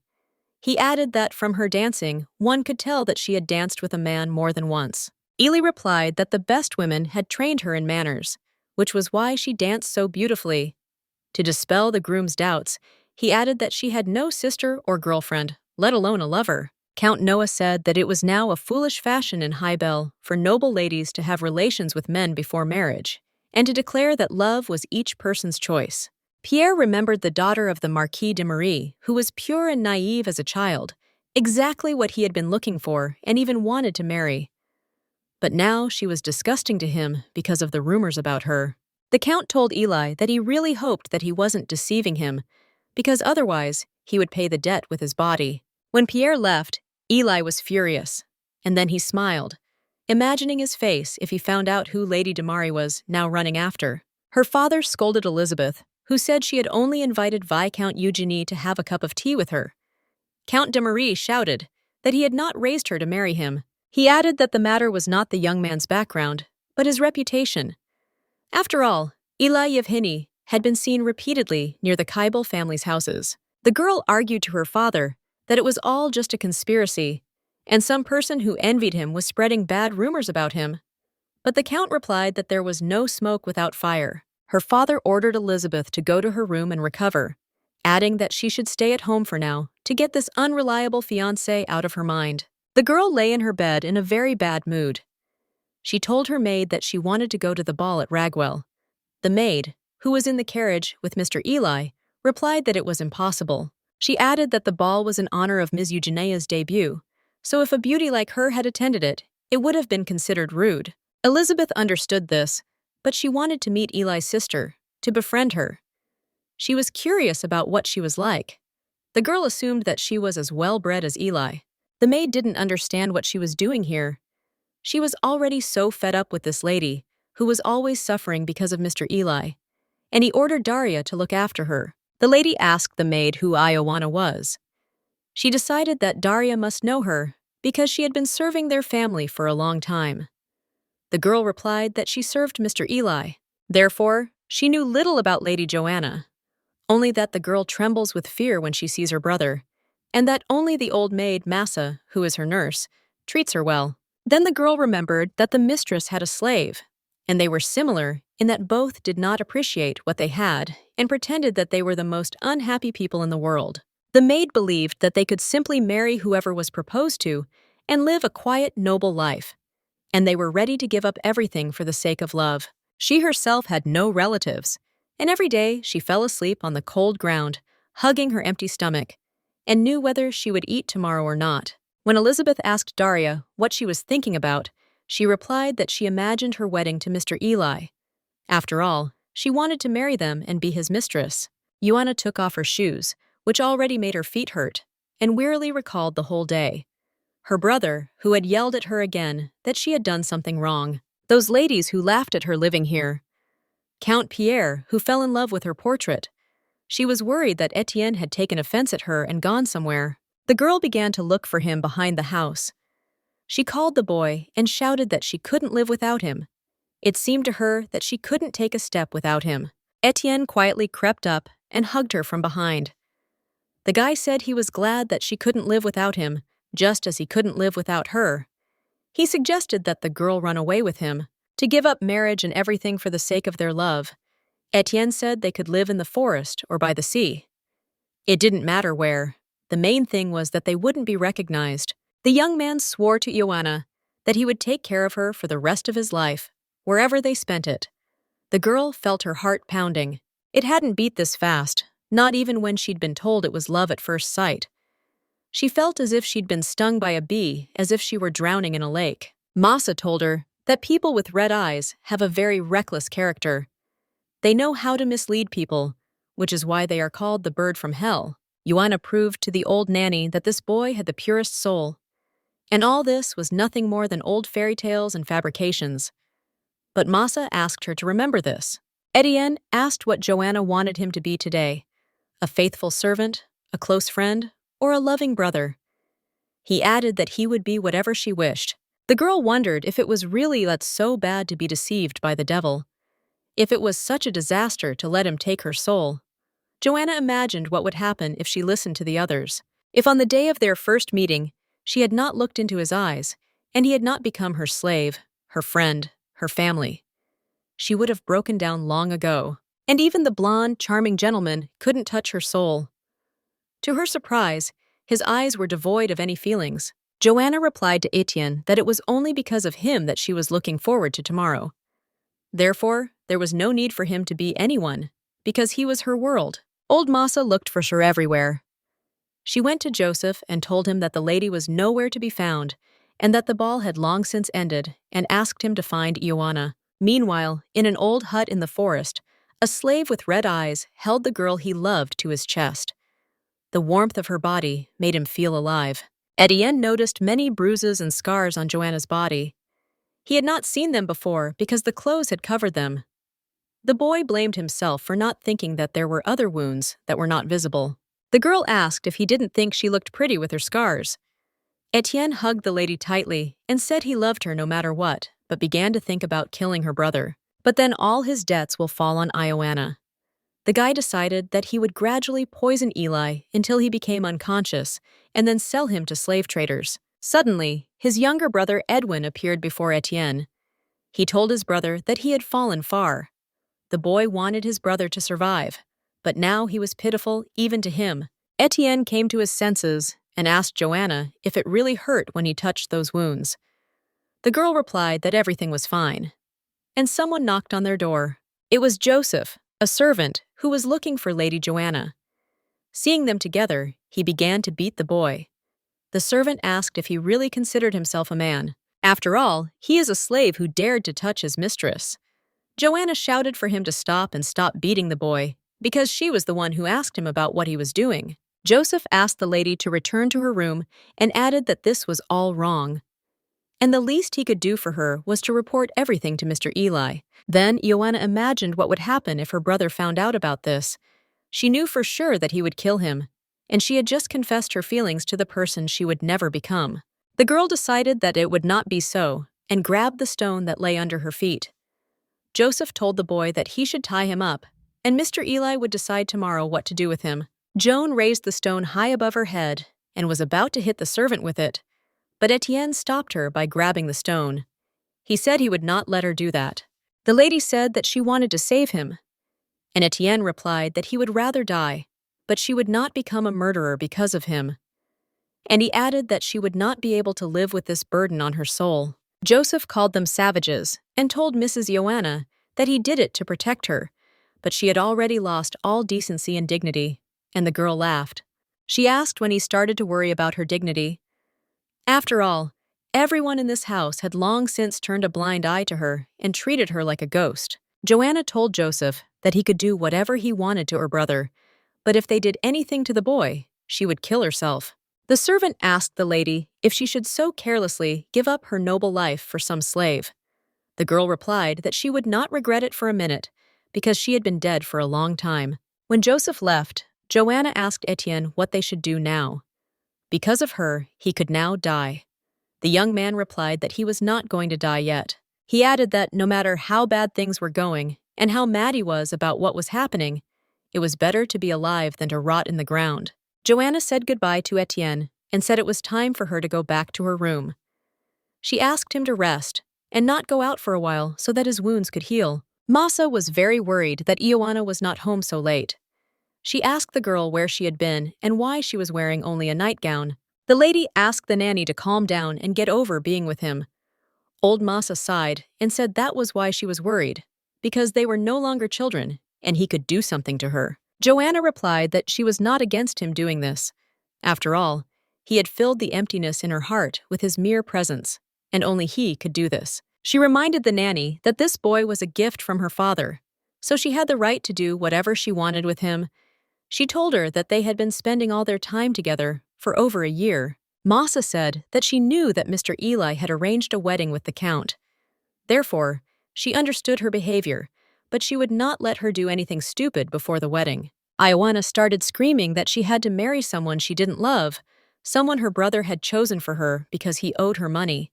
He added that from her dancing, one could tell that she had danced with a man more than once. Ely replied that the best women had trained her in manners, which was why she danced so beautifully. To dispel the groom's doubts, he added that she had no sister or girlfriend, let alone a lover. Count Noah said that it was now a foolish fashion in Highbell for noble ladies to have relations with men before marriage, and to declare that love was each person's choice. Pierre remembered the daughter of the Marquis de Marie, who was pure and naive as a child, exactly what he had been looking for and even wanted to marry. But now she was disgusting to him because of the rumors about her. The Count told Eli that he really hoped that he wasn't deceiving him, because otherwise he would pay the debt with his body. When Pierre left, Eli was furious, and then he smiled, imagining his face if he found out who Lady Demari was now running after. Her father scolded Elizabeth, who said she had only invited Viscount Eugenie to have a cup of tea with her. Count de Marie shouted that he had not raised her to marry him. He added that the matter was not the young man's background, but his reputation. After all, Eli Yevheny had been seen repeatedly near the Kybel family's houses. The girl argued to her father that it was all just a conspiracy, and some person who envied him was spreading bad rumors about him. But the Count replied that there was no smoke without fire. Her father ordered Elizabeth to go to her room and recover, adding that she should stay at home for now to get this unreliable fiancé out of her mind. The girl lay in her bed in a very bad mood. She told her maid that she wanted to go to the ball at Ragwell. The maid, who was in the carriage with Mr. Eli, replied that it was impossible. She added that the ball was in honor of Ms. Eugenia's debut, so if a beauty like her had attended it, it would have been considered rude. Elizabeth understood this, but she wanted to meet Eli's sister, to befriend her. She was curious about what she was like. The girl assumed that she was as well-bred as Eli. The maid didn't understand what she was doing here. She was already so fed up with this lady, who was always suffering because of Mr. Eli, and he ordered Daria to look after her. The lady asked the maid who Ioana was. She decided that Daria must know her because she had been serving their family for a long time. The girl replied that she served Mr. Eli. Therefore, she knew little about Lady Joanna, only that the girl trembles with fear when she sees her brother, and that only the old maid Massa, who is her nurse, treats her well. Then the girl remembered that the mistress had a slave, and they were similar in that both did not appreciate what they had and pretended that they were the most unhappy people in the world. The maid believed that they could simply marry whoever was proposed to and live a quiet, noble life, and they were ready to give up everything for the sake of love. She herself had no relatives, and every day she fell asleep on the cold ground, hugging her empty stomach, and knew whether she would eat tomorrow or not. When Elizabeth asked Daria what she was thinking about, she replied that she imagined her wedding to Mr. Eli. After all, she wanted to marry them and be his mistress. Ioana took off her shoes, which already made her feet hurt, and wearily recalled the whole day. Her brother, who had yelled at her again that she had done something wrong. Those ladies who laughed at her living here. Count Pierre, who fell in love with her portrait. She was worried that Etienne had taken offense at her and gone somewhere. The girl began to look for him behind the house. She called the boy and shouted that she couldn't live without him. It seemed to her that she couldn't take a step without him. Etienne quietly crept up and hugged her from behind. The guy said he was glad that she couldn't live without him, just as he couldn't live without her. He suggested that the girl run away with him, to give up marriage and everything for the sake of their love. Etienne said they could live in the forest or by the sea. It didn't matter where. The main thing was that they wouldn't be recognized. The young man swore to Ioana that he would take care of her for the rest of his life, wherever they spent it. The girl felt her heart pounding. It hadn't beat this fast, not even when she'd been told it was love at first sight. She felt as if she'd been stung by a bee, as if she were drowning in a lake. Massa told her that people with red eyes have a very reckless character. They know how to mislead people, which is why they are called the bird from hell. Ioana proved to the old nanny that this boy had the purest soul. And all this was nothing more than old fairy tales and fabrications. But Massa asked her to remember this. Etienne asked what Joanna wanted him to be today. a faithful servant, a close friend, or a loving brother. He added that he would be whatever she wished. The girl wondered if it was really that so bad to be deceived by the devil, if it was such a disaster to let him take her soul. Joanna imagined what would happen if she listened to the others. If on the day of their first meeting, she had not looked into his eyes, and he had not become her slave, her friend, her family, she would have broken down long ago. And even the blonde, charming gentleman couldn't touch her soul. To her surprise, his eyes were devoid of any feelings. Joanna replied to Etienne that it was only because of him that she was looking forward to tomorrow. Therefore, there was no need for him to be anyone, because he was her world. Old Massa looked for her everywhere. She went to Joseph and told him that the lady was nowhere to be found, and that the ball had long since ended, and asked him to find Ioana. Meanwhile, in an old hut in the forest, a slave with red eyes held the girl he loved to his chest. The warmth of her body made him feel alive. Etienne noticed many bruises and scars on Joanna's body. He had not seen them before because the clothes had covered them. The boy blamed himself for not thinking that there were other wounds that were not visible. The girl asked if he didn't think she looked pretty with her scars. Etienne hugged the lady tightly and said he loved her no matter what, but began to think about killing her brother. But then all his debts will fall on Ioana. The guy decided that he would gradually poison Eli until he became unconscious and then sell him to slave traders. Suddenly, his younger brother Edwin appeared before Etienne. He told his brother that he had fallen far. The boy wanted his brother to survive, but now he was pitiful even to him. Etienne came to his senses and asked Joanna if it really hurt when he touched those wounds. The girl replied that everything was fine. And someone knocked on their door. It was Joseph, a servant, who was looking for Lady Joanna. Seeing them together, he began to beat the boy. The servant asked if he really considered himself a man. After all, he is a slave who dared to touch his mistress. Joanna shouted for him to stop and stop beating the boy, because she was the one who asked him about what he was doing. Joseph asked the lady to return to her room and added that this was all wrong. And the least he could do for her was to report everything to Mr. Eli. Then Joanna imagined what would happen if her brother found out about this. She knew for sure that he would kill him, and she had just confessed her feelings to the person she would never become. The girl decided that it would not be so, and grabbed the stone that lay under her feet. Joseph told the boy that he should tie him up, and Mr. Eli would decide tomorrow what to do with him. Joan raised the stone high above her head and was about to hit the servant with it, but Etienne stopped her by grabbing the stone. He said he would not let her do that. The lady said that she wanted to save him, and Etienne replied that he would rather die, but she would not become a murderer because of him. And he added that she would not be able to live with this burden on her soul. Joseph called them savages and told Mrs. Joanna that he did it to protect her, but she had already lost all decency and dignity, and the girl laughed. She asked when he started to worry about her dignity. After all, everyone in this house had long since turned a blind eye to her and treated her like a ghost. Joanna told Joseph that he could do whatever he wanted to her brother, but if they did anything to the boy, she would kill herself. The servant asked the lady if she should so carelessly give up her noble life for some slave. The girl replied that she would not regret it for a minute, because she had been dead for a long time. When Joseph left, Joanna asked Etienne what they should do now. Because of her, he could now die. The young man replied that he was not going to die yet. He added that no matter how bad things were going and how mad he was about what was happening, it was better to be alive than to rot in the ground. Joanna said goodbye to Etienne and said it was time for her to go back to her room. She asked him to rest and not go out for a while so that his wounds could heal. Massa was very worried that Ioana was not home so late. She asked the girl where she had been and why she was wearing only a nightgown. The lady asked the nanny to calm down and get over being with him. Old Massa sighed and said that was why she was worried, because they were no longer children and he could do something to her. Joanna replied that she was not against him doing this. After all, he had filled the emptiness in her heart with his mere presence, and only he could do this. She reminded the nanny that this boy was a gift from her father, so she had the right to do whatever she wanted with him. She told her that they had been spending all their time together for over a year. Massa said that she knew that Mr. Eli had arranged a wedding with the Count. Therefore, she understood her behavior, but she would not let her do anything stupid before the wedding. Ioana started screaming that she had to marry someone she didn't love, someone her brother had chosen for her because he owed her money.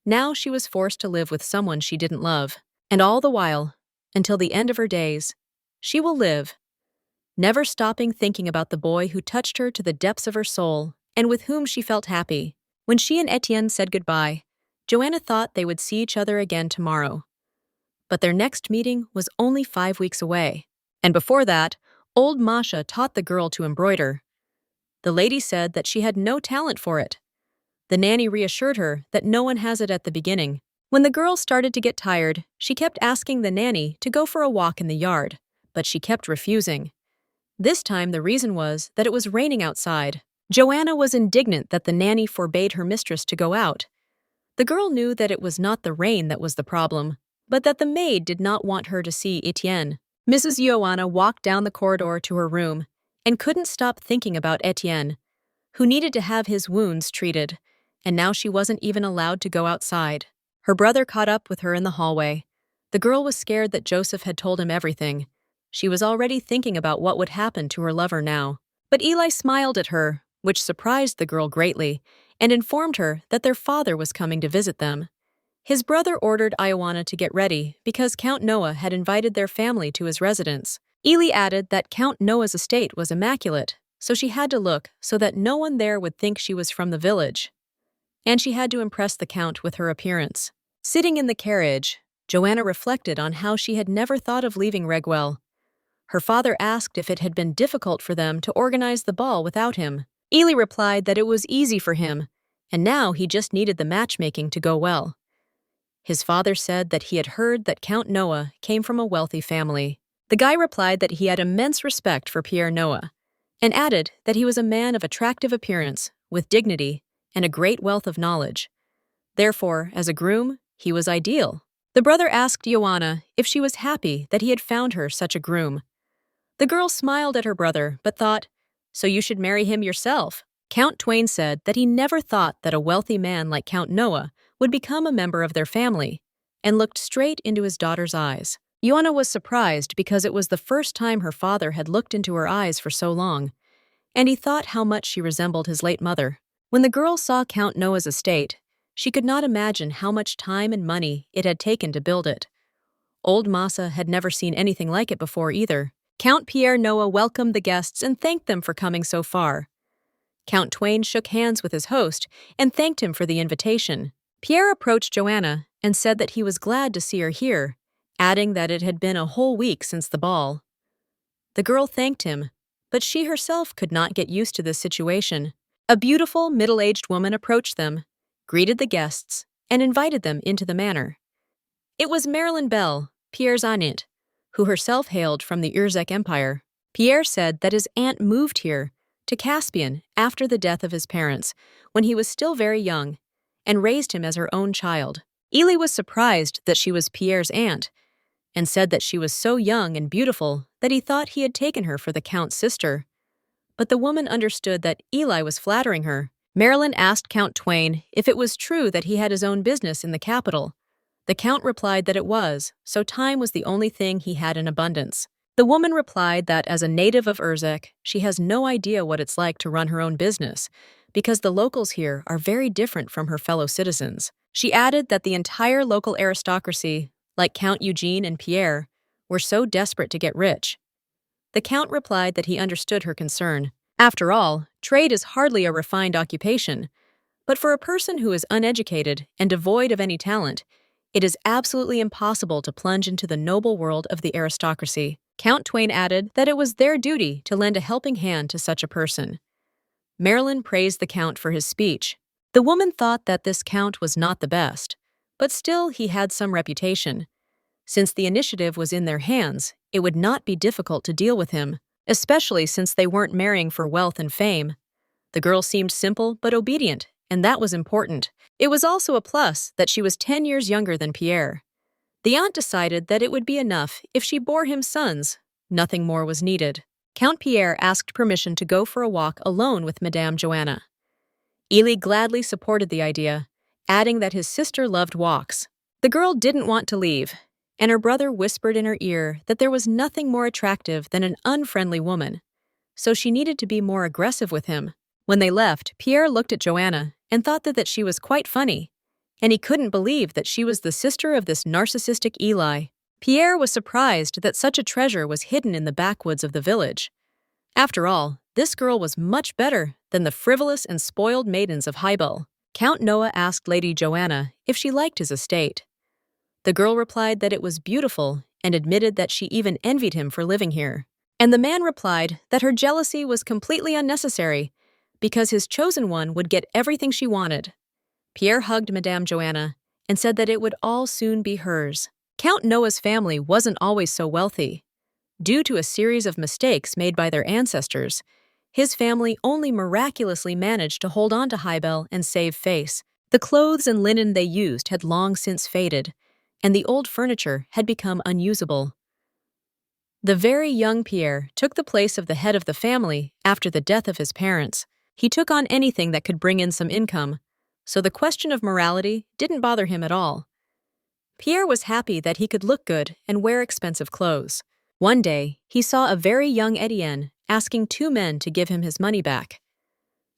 Now she was forced to live with someone she didn't love. And all the while, until the end of her days, she will live, never stopping thinking about the boy who touched her to the depths of her soul and with whom she felt happy. When she and Etienne said goodbye, Joanna thought they would see each other again tomorrow. But their next meeting was only 5 weeks away. And before that, old Masha taught the girl to embroider. The lady said that she had no talent for it. The nanny reassured her that no one has it at the beginning. When the girl started to get tired, she kept asking the nanny to go for a walk in the yard, but she kept refusing. This time the reason was that it was raining outside. Joanna was indignant that the nanny forbade her mistress to go out. The girl knew that it was not the rain that was the problem, but that the maid did not want her to see Etienne. Mrs. Joanna walked down the corridor to her room and couldn't stop thinking about Etienne, who needed to have his wounds treated, and now she wasn't even allowed to go outside. Her brother caught up with her in the hallway. The girl was scared that Joseph had told him everything. She was already thinking about what would happen to her lover now. But Eli smiled at her, which surprised the girl greatly, and informed her that their father was coming to visit them. His brother ordered Ioana to get ready because Count Noah had invited their family to his residence. Eli added that Count Noah's estate was immaculate, so she had to look so that no one there would think she was from the village. And she had to impress the Count with her appearance. Sitting in the carriage, Joanna reflected on how she had never thought of leaving Reguel. Her father asked if it had been difficult for them to organize the ball without him. Eli replied that it was easy for him, and now he just needed the matchmaking to go well. His father said that he had heard that Count Noah came from a wealthy family. The guy replied that he had immense respect for Pierre Noah, and added that he was a man of attractive appearance, with dignity, and a great wealth of knowledge. Therefore, as a groom, he was ideal. The brother asked Joanna if she was happy that he had found her such a groom. The girl smiled at her brother, but thought, "So you should marry him yourself." Count Twain said that he never thought that a wealthy man like Count Noah would become a member of their family, and looked straight into his daughter's eyes. Joanna was surprised because it was the first time her father had looked into her eyes for so long, and he thought how much she resembled his late mother. When the girl saw Count Noah's estate, she could not imagine how much time and money it had taken to build it. Old Massa had never seen anything like it before either. Count Pierre Noah welcomed the guests and thanked them for coming so far. Count Twain shook hands with his host and thanked him for the invitation. Pierre approached Joanna and said that he was glad to see her here, adding that it had been a whole week since the ball. The girl thanked him, but she herself could not get used to this situation. A beautiful, middle-aged woman approached them, greeted the guests, and invited them into the manor. It was Marilyn Bell, Pierre's aunt, who herself hailed from the Urzek Empire. Pierre said that his aunt moved here, to Caspian, after the death of his parents, when he was still very young, and raised him as her own child. Eli was surprised that she was Pierre's aunt, and said that she was so young and beautiful that he thought he had taken her for the Count's sister. But the woman understood that Eli was flattering her. Marilyn asked Count Twain if it was true that he had his own business in the capital. The Count replied that it was, so time was the only thing he had in abundance. The woman replied that as a native of Urzek, she has no idea what it's like to run her own business, because the locals here are very different from her fellow citizens. She added that the entire local aristocracy, like Count Eugene and Pierre, were so desperate to get rich. The Count replied that he understood her concern. After all, trade is hardly a refined occupation, but for a person who is uneducated and devoid of any talent, it is absolutely impossible to plunge into the noble world of the aristocracy. Count Twain added that it was their duty to lend a helping hand to such a person. Marilyn praised the Count for his speech. The woman thought that this Count was not the best, but still he had some reputation. Since the initiative was in their hands, it would not be difficult to deal with him, especially since they weren't marrying for wealth and fame. The girl seemed simple but obedient, and that was important. It was also a plus that she was 10 years younger than Pierre. The aunt decided that it would be enough if she bore him sons. Nothing more was needed. Count Pierre asked permission to go for a walk alone with Madame Joanna. Eli gladly supported the idea, adding that his sister loved walks. The girl didn't want to leave, and her brother whispered in her ear that there was nothing more attractive than an unfriendly woman, so she needed to be more aggressive with him. When they left, Pierre looked at Joanna and thought that she was quite funny, and he couldn't believe that she was the sister of this narcissistic Eli. Pierre was surprised that such a treasure was hidden in the backwoods of the village. After all, this girl was much better than the frivolous and spoiled maidens of Hybel. Count Noah asked Lady Joanna if she liked his estate. The girl replied that it was beautiful and admitted that she even envied him for living here. And the man replied that her jealousy was completely unnecessary because his chosen one would get everything she wanted. Pierre hugged Madame Joanna and said that it would all soon be hers. Count Noah's family wasn't always so wealthy. Due to a series of mistakes made by their ancestors, his family only miraculously managed to hold on to Hybel and save face. The clothes and linen they used had long since faded, and the old furniture had become unusable. The very young Pierre took the place of the head of the family after the death of his parents. He took on anything that could bring in some income, so the question of morality didn't bother him at all. Pierre was happy that he could look good and wear expensive clothes. One day, he saw a very young Etienne asking two men to give him his money back.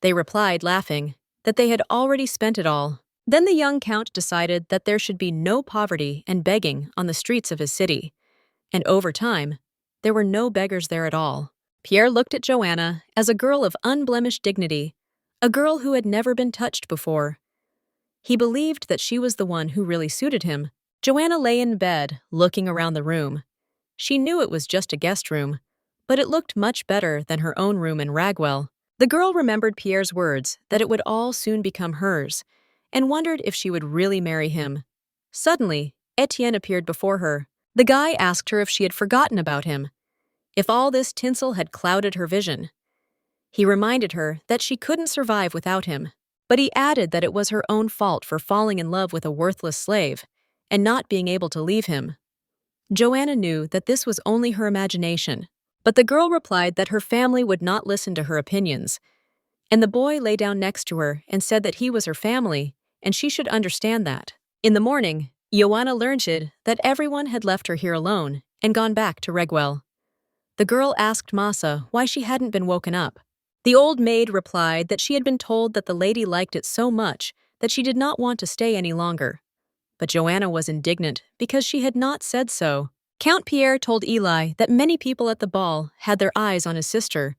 They replied, laughing, that they had already spent it all. Then the young count decided that there should be no poverty and begging on the streets of his city, and over time, there were no beggars there at all. Pierre looked at Joanna as a girl of unblemished dignity, a girl who had never been touched before. He believed that she was the one who really suited him. Joanna lay in bed, looking around the room. She knew it was just a guest room, but it looked much better than her own room in Ragwell. The girl remembered Pierre's words that it would all soon become hers, and wondered if she would really marry him. Suddenly, Etienne appeared before her. The guy asked her if she had forgotten about him, if all this tinsel had clouded her vision. He reminded her that she couldn't survive without him, but he added that it was her own fault for falling in love with a worthless slave and not being able to leave him. Joanna knew that this was only her imagination, but the girl replied that her family would not listen to her opinions, and the boy lay down next to her and said that he was her family and she should understand that. In the morning, Joanna learned that everyone had left her here alone and gone back to Regwell. The girl asked Massa why she hadn't been woken up. The old maid replied that she had been told that the lady liked it so much that she did not want to stay any longer. But Joanna was indignant because she had not said so. Count Pierre told Eli that many people at the ball had their eyes on his sister,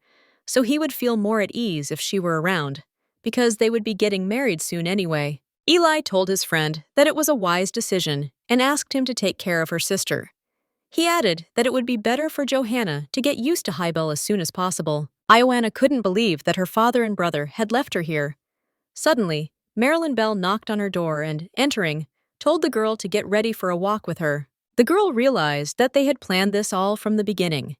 so he would feel more at ease if she were around, because they would be getting married soon anyway. Eli told his friend that it was a wise decision and asked him to take care of her sister. He added that it would be better for Johanna to get used to Hybel as soon as possible. Joanna couldn't believe that her father and brother had left her here. Suddenly, Marilyn Bell knocked on her door and, entering, told the girl to get ready for a walk with her. The girl realized that they had planned this all from the beginning.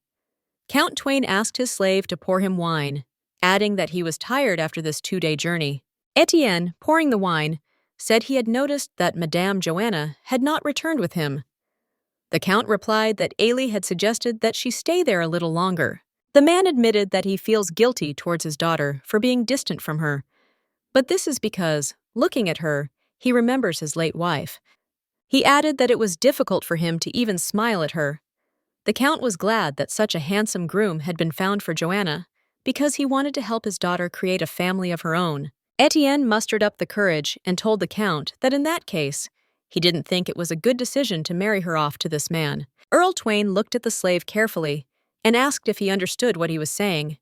Count Twain asked his slave to pour him wine, adding that he was tired after this 2-day journey. Etienne, pouring the wine, said he had noticed that Madame Joanna had not returned with him. The count replied that Ailey had suggested that she stay there a little longer. The man admitted that he feels guilty towards his daughter for being distant from her, but this is because, looking at her, he remembers his late wife. He added that it was difficult for him to even smile at her. The count was glad that such a handsome groom had been found for Joanna, because he wanted to help his daughter create a family of her own. Etienne mustered up the courage and told the count that in that case, he didn't think it was a good decision to marry her off to this man. Earl Twain looked at the slave carefully and asked if he understood what he was saying.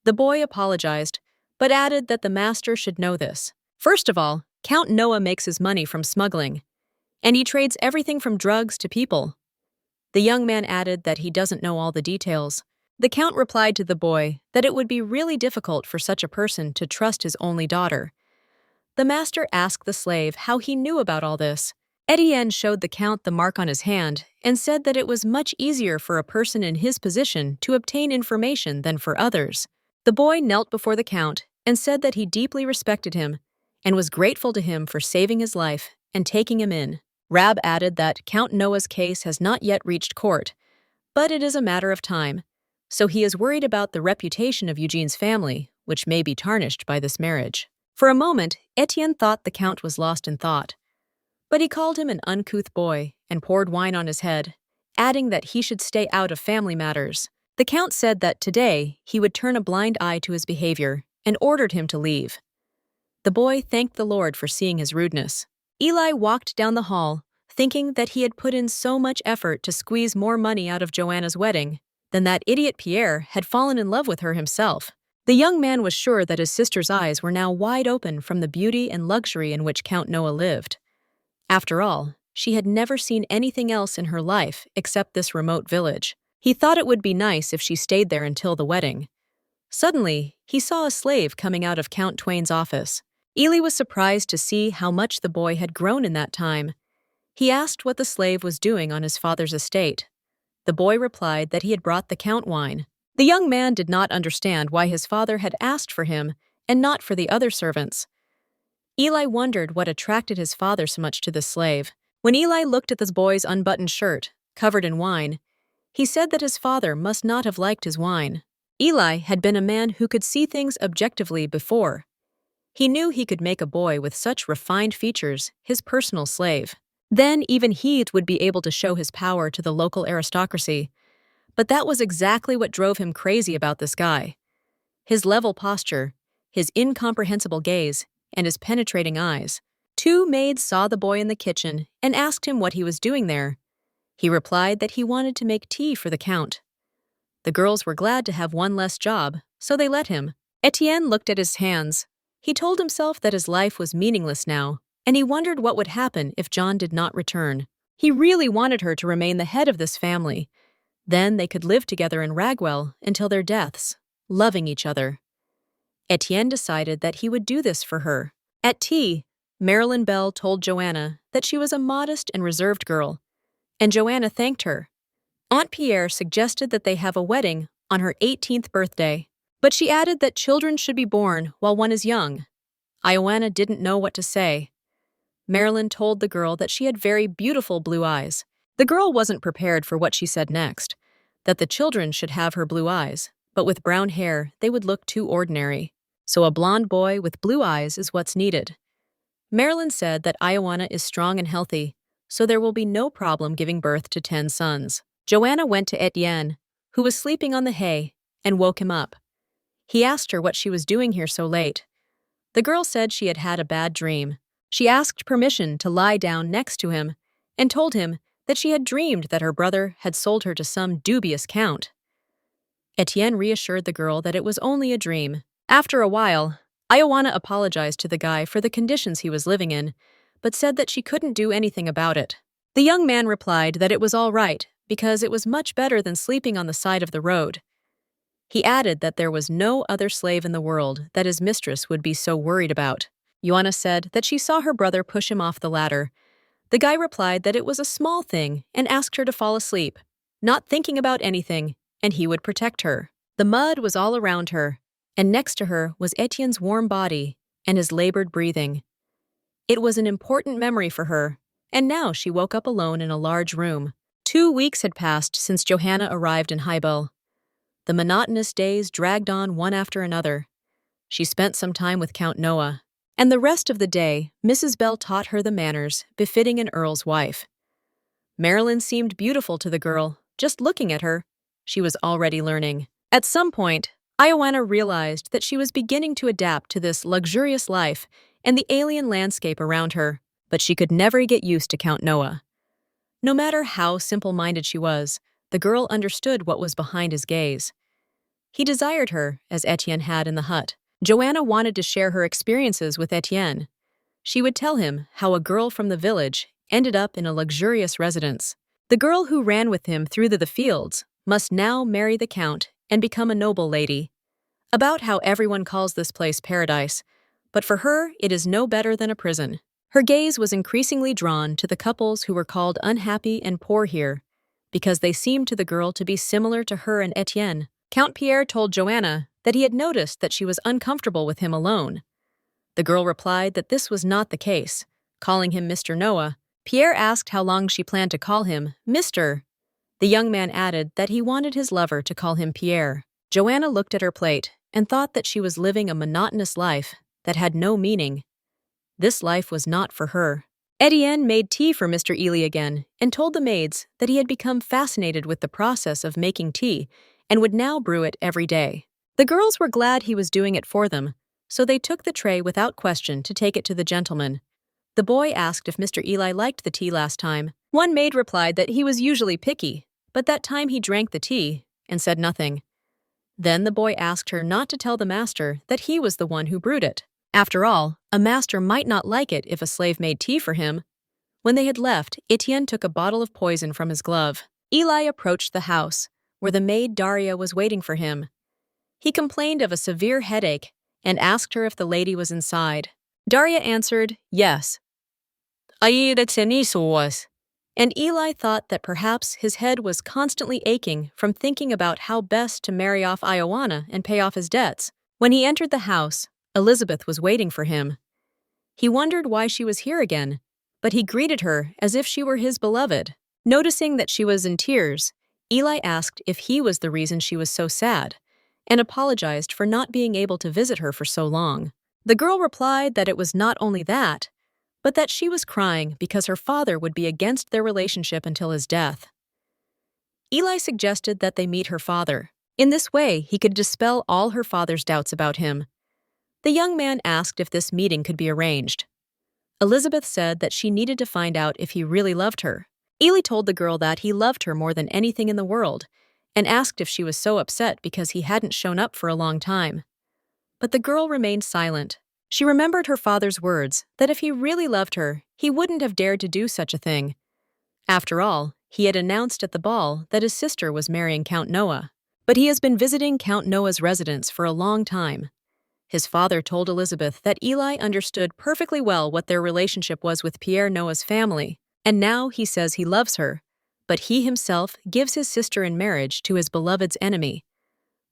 The boy apologized, but added that the master should know this. First of all, Count Noah makes his money from smuggling, and he trades everything from drugs to people. The young man added that he doesn't know all the details. The count replied to the boy that it would be really difficult for such a person to trust his only daughter. The master asked the slave how he knew about all this. Etienne showed the count the mark on his hand and said that it was much easier for a person in his position to obtain information than for others. The boy knelt before the count and said that he deeply respected him and was grateful to him for saving his life and taking him in. Rab added that Count Noah's case has not yet reached court, but it is a matter of time, so he is worried about the reputation of Eugene's family, which may be tarnished by this marriage. For a moment, Etienne thought the count was lost in thought, but he called him an uncouth boy and poured wine on his head, adding that he should stay out of family matters. The count said that today he would turn a blind eye to his behavior and ordered him to leave. The boy thanked the Lord for seeing his rudeness. Eli walked down the hall, thinking that he had put in so much effort to squeeze more money out of Joanna's wedding than that idiot Pierre had fallen in love with her himself. The young man was sure that his sister's eyes were now wide open from the beauty and luxury in which Count Noah lived. After all, she had never seen anything else in her life except this remote village. He thought it would be nice if she stayed there until the wedding. Suddenly, he saw a slave coming out of Count Twain's office. Eli was surprised to see how much the boy had grown in that time. He asked what the slave was doing on his father's estate. The boy replied that he had brought the Count wine. The young man did not understand why his father had asked for him and not for the other servants. Eli wondered what attracted his father so much to this slave. When Eli looked at this boy's unbuttoned shirt, covered in wine, he said that his father must not have liked his wine. Eli had been a man who could see things objectively before. He knew he could make a boy with such refined features his personal slave. Then even he would be able to show his power to the local aristocracy. But that was exactly what drove him crazy about this guy. His level posture, his incomprehensible gaze, and his penetrating eyes. 2 maids saw the boy in the kitchen and asked him what he was doing there. He replied that he wanted to make tea for the Count. The girls were glad to have one less job, so they let him. Etienne looked at his hands. He told himself that his life was meaningless now, and he wondered what would happen if John did not return. He really wanted her to remain the head of this family. Then they could live together in Ragwell until their deaths, loving each other. Etienne decided that he would do this for her. At tea, Marilyn Bell told Joanna that she was a modest and reserved girl, and Joanna thanked her. Aunt Pierre suggested that they have a wedding on her 18th birthday, but she added that children should be born while one is young. Ioana didn't know what to say. Marilyn told the girl that she had very beautiful blue eyes. The girl wasn't prepared for what she said next, that the children should have her blue eyes, but with brown hair they would look too ordinary. So a blonde boy with blue eyes is what's needed. Marilyn said that Ioana is strong and healthy, so there will be no problem giving birth to 10 sons. Joanna went to Etienne, who was sleeping on the hay, and woke him up. He asked her what she was doing here so late. The girl said she had had a bad dream. She asked permission to lie down next to him and told him that she had dreamed that her brother had sold her to some dubious count. Etienne reassured the girl that it was only a dream. After a while, Ioana apologized to the guy for the conditions he was living in, but said that she couldn't do anything about it. The young man replied that it was all right because it was much better than sleeping on the side of the road. He added that there was no other slave in the world that his mistress would be so worried about. Ioana said that she saw her brother push him off the ladder. The guy replied that it was a small thing and asked her to fall asleep, not thinking about anything, and he would protect her. The mud was all around her, and next to her was Etienne's warm body and his labored breathing. It was an important memory for her, and now she woke up alone in a large room. 2 weeks had passed since Johanna arrived in Hybel. The monotonous days dragged on one after another. She spent some time with Count Noah, and the rest of the day, Mrs. Bell taught her the manners befitting an earl's wife. Marilyn seemed beautiful to the girl. Just looking at her, she was already learning. At some point, Ioana realized that she was beginning to adapt to this luxurious life and the alien landscape around her, but she could never get used to Count Noah. No matter how simple-minded she was, the girl understood what was behind his gaze. He desired her, as Etienne had in the hut. Joanna wanted to share her experiences with Etienne. She would tell him how a girl from the village ended up in a luxurious residence. The girl who ran with him through the fields must now marry the Count and become a noble lady. About how everyone calls this place paradise, but for her it is no better than a prison. Her gaze was increasingly drawn to the couples who were called unhappy and poor here, because they seemed to the girl to be similar to her and Etienne. Count Pierre told Joanna that he had noticed that she was uncomfortable with him alone. The girl replied that this was not the case, calling him Mr. Noah. Pierre asked how long she planned to call him Mr. The young man added that he wanted his lover to call him Pierre. Joanna looked at her plate and thought that she was living a monotonous life that had no meaning. This life was not for her. Etienne made tea for Mr. Ely again and told the maids that he had become fascinated with the process of making tea and would now brew it every day. The girls were glad he was doing it for them, so they took the tray without question to take it to the gentleman. The boy asked if Mr. Ely liked the tea last time. One maid replied that he was usually picky, but that time he drank the tea and said nothing. Then the boy asked her not to tell the master that he was the one who brewed it. After all, a master might not like it if a slave made tea for him. When they had left, Etienne took a bottle of poison from his glove. Eli approached the house, where the maid Daria was waiting for him. He complained of a severe headache and asked her if the lady was inside. Daria answered, yes. And Eli thought that perhaps his head was constantly aching from thinking about how best to marry off Ioana and pay off his debts. When he entered the house, Elizabeth was waiting for him. He wondered why she was here again, but he greeted her as if she were his beloved. Noticing that she was in tears, Eli asked if he was the reason she was so sad, and apologized for not being able to visit her for so long. The girl replied that it was not only that, but that she was crying because her father would be against their relationship until his death. Eli suggested that they meet her father. In this way, he could dispel all her father's doubts about him. The young man asked if this meeting could be arranged. Elizabeth said that she needed to find out if he really loved her. Eli told the girl that he loved her more than anything in the world, and asked if she was so upset because he hadn't shown up for a long time. But the girl remained silent. She remembered her father's words that if he really loved her, he wouldn't have dared to do such a thing. After all, he had announced at the ball that his sister was marrying Count Noah. But he has been visiting Count Noah's residence for a long time. His father told Elizabeth that Eli understood perfectly well what their relationship was with Pierre Noah's family, and now he says he loves her, but he himself gives his sister in marriage to his beloved's enemy.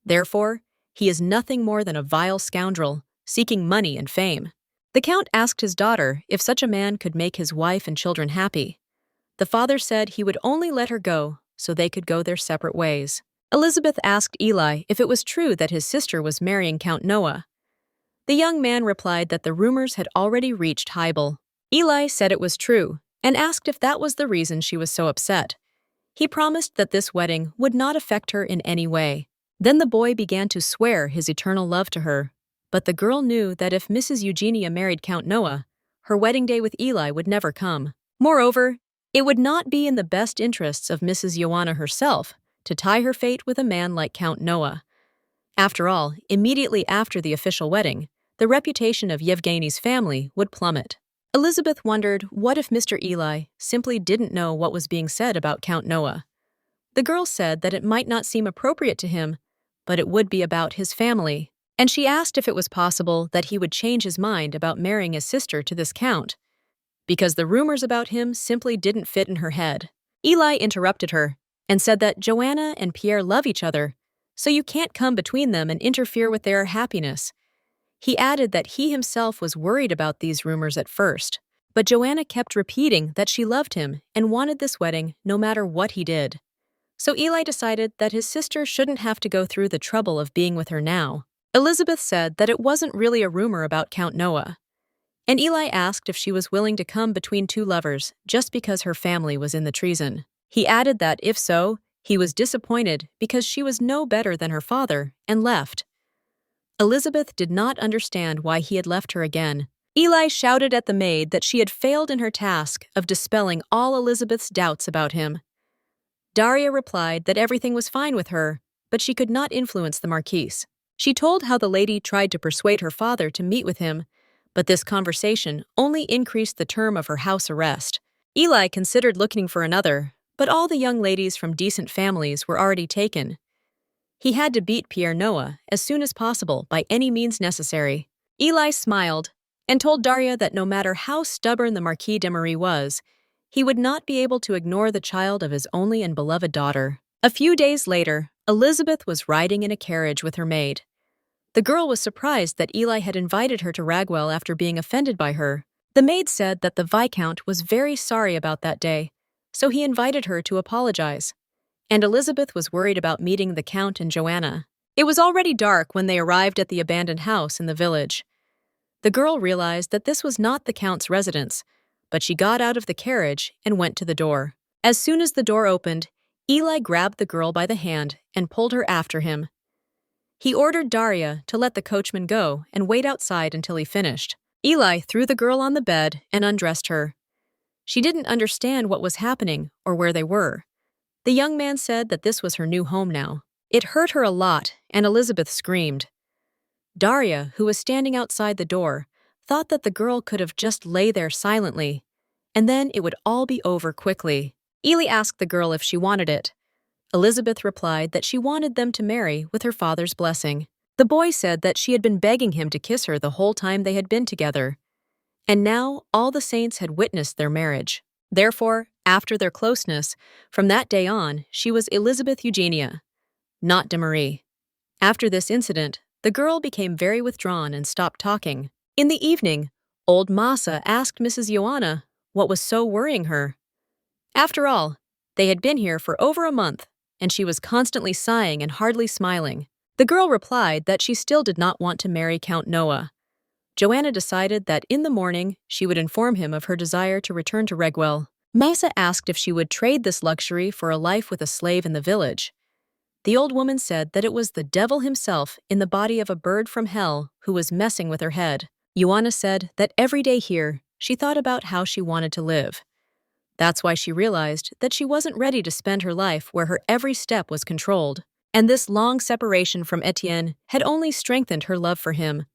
Therefore, he is nothing more than a vile scoundrel, seeking money and fame. The Count asked his daughter if such a man could make his wife and children happy. The father said he would only let her go so they could go their separate ways. Elizabeth asked Eli if it was true that his sister was marrying Count Noah. The young man replied that the rumors had already reached Hybel. Eli said it was true and asked if that was the reason she was so upset. He promised that this wedding would not affect her in any way. Then the boy began to swear his eternal love to her, but the girl knew that if Mrs. Eugenia married Count Noah, her wedding day with Eli would never come. Moreover, it would not be in the best interests of Mrs. Ioana herself to tie her fate with a man like Count Noah. After all, immediately after the official wedding, the reputation of Yevgeny's family would plummet. Elizabeth wondered what if Mr. Eli simply didn't know what was being said about Count Noah. The girl said that it might not seem appropriate to him, but it would be about his family, and she asked if it was possible that he would change his mind about marrying his sister to this count, because the rumors about him simply didn't fit in her head. Eli interrupted her and said that Joanna and Pierre love each other, so you can't come between them and interfere with their happiness. He added that he himself was worried about these rumors at first, but Joanna kept repeating that she loved him and wanted this wedding no matter what he did. So Eli decided that his sister shouldn't have to go through the trouble of being with her now. Elizabeth said that it wasn't really a rumor about Count Noah, and Eli asked if she was willing to come between two lovers just because her family was in the treason. He added that if so, he was disappointed because she was no better than her father and left. Elizabeth did not understand why he had left her again. Eli shouted at the maid that she had failed in her task of dispelling all Elizabeth's doubts about him. Daria replied that everything was fine with her, but she could not influence the Marquise. She told how the lady tried to persuade her father to meet with him, but this conversation only increased the term of her house arrest. Eli considered looking for another, but all the young ladies from decent families were already taken. He had to beat Pierre Noah as soon as possible by any means necessary. Eli smiled and told Daria that no matter how stubborn the Marquis de Marie was, he would not be able to ignore the child of his only and beloved daughter. A few days later, Elizabeth was riding in a carriage with her maid. The girl was surprised that Eli had invited her to Ragwell after being offended by her. The maid said that the Viscount was very sorry about that day, so he invited her to apologize. And Elizabeth was worried about meeting the Count and Joanna. It was already dark when they arrived at the abandoned house in the village. The girl realized that this was not the Count's residence, but she got out of the carriage and went to the door. As soon as the door opened, Eli grabbed the girl by the hand and pulled her after him. He ordered Daria to let the coachman go and wait outside until he finished. Eli threw the girl on the bed and undressed her. She didn't understand what was happening or where they were. The young man said that this was her new home now. It hurt her a lot, and Elizabeth screamed. Daria, who was standing outside the door, thought that the girl could have just lay there silently, and then it would all be over quickly. Eli asked the girl if she wanted it. Elizabeth replied that she wanted them to marry with her father's blessing. The boy said that she had been begging him to kiss her the whole time they had been together. And now all the saints had witnessed their marriage. Therefore, after their closeness, from that day on, she was Elizabeth Eugenia, not DeMarie. After this incident, the girl became very withdrawn and stopped talking. In the evening, old Masa asked Mrs. Joanna what was so worrying her. After all, they had been here for over a month, and she was constantly sighing and hardly smiling. The girl replied that she still did not want to marry Count Noah. Joanna decided that in the morning she would inform him of her desire to return to Regwell. Masa asked if she would trade this luxury for a life with a slave in the village. The old woman said that it was the devil himself in the body of a bird from hell who was messing with her head. Joanna said that every day here she thought about how she wanted to live. That's why she realized that she wasn't ready to spend her life where her every step was controlled. And this long separation from Etienne had only strengthened her love for him.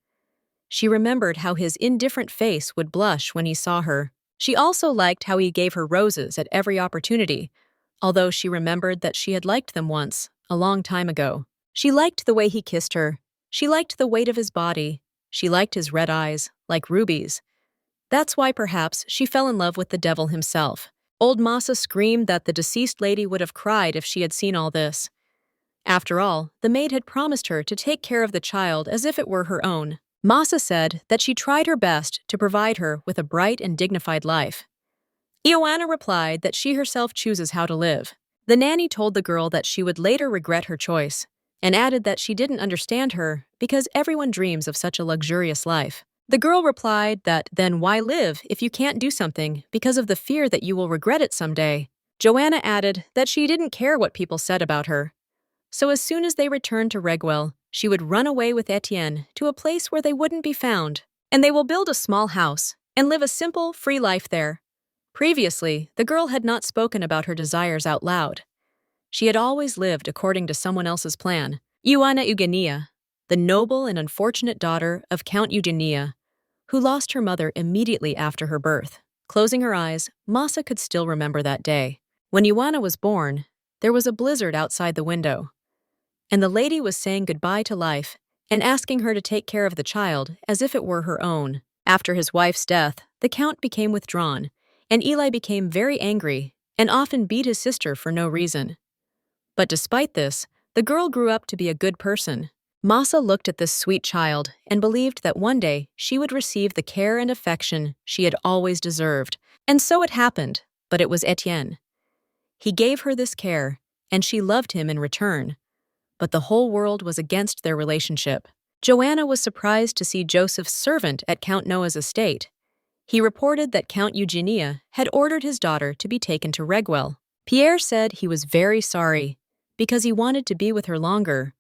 She remembered how his indifferent face would blush when he saw her. She also liked how he gave her roses at every opportunity, although she remembered that she had liked them once, a long time ago. She liked the way he kissed her. She liked the weight of his body. She liked his red eyes, like rubies. That's why perhaps she fell in love with the devil himself. Old Masa screamed that the deceased lady would have cried if she had seen all this. After all, the maid had promised her to take care of the child as if it were her own. Masa said that she tried her best to provide her with a bright and dignified life. Ioana replied that she herself chooses how to live. The nanny told the girl that she would later regret her choice, and added that she didn't understand her because everyone dreams of such a luxurious life. The girl replied that then why live if you can't do something because of the fear that you will regret it someday. Joanna added that she didn't care what people said about her. So as soon as they returned to Regwell, she would run away with Etienne to a place where they wouldn't be found, and they will build a small house and live a simple, free life there. Previously, the girl had not spoken about her desires out loud. She had always lived according to someone else's plan. Ioana Eugenia, the noble and unfortunate daughter of Count Eugenia, who lost her mother immediately after her birth. Closing her eyes, Masa could still remember that day. When Ioana was born, there was a blizzard outside the window, and the lady was saying goodbye to life and asking her to take care of the child as if it were her own. After his wife's death, the count became withdrawn, and Eli became very angry and often beat his sister for no reason. But despite this, the girl grew up to be a good person. Masa looked at this sweet child and believed that one day she would receive the care and affection she had always deserved. And so it happened, but it was Etienne. He gave her this care, and she loved him in return. But the whole world was against their relationship. Joanna was surprised to see Joseph's servant at Count Noah's estate. He reported that Count Eugenia had ordered his daughter to be taken to Regwell. Pierre said he was very sorry, because he wanted to be with her longer.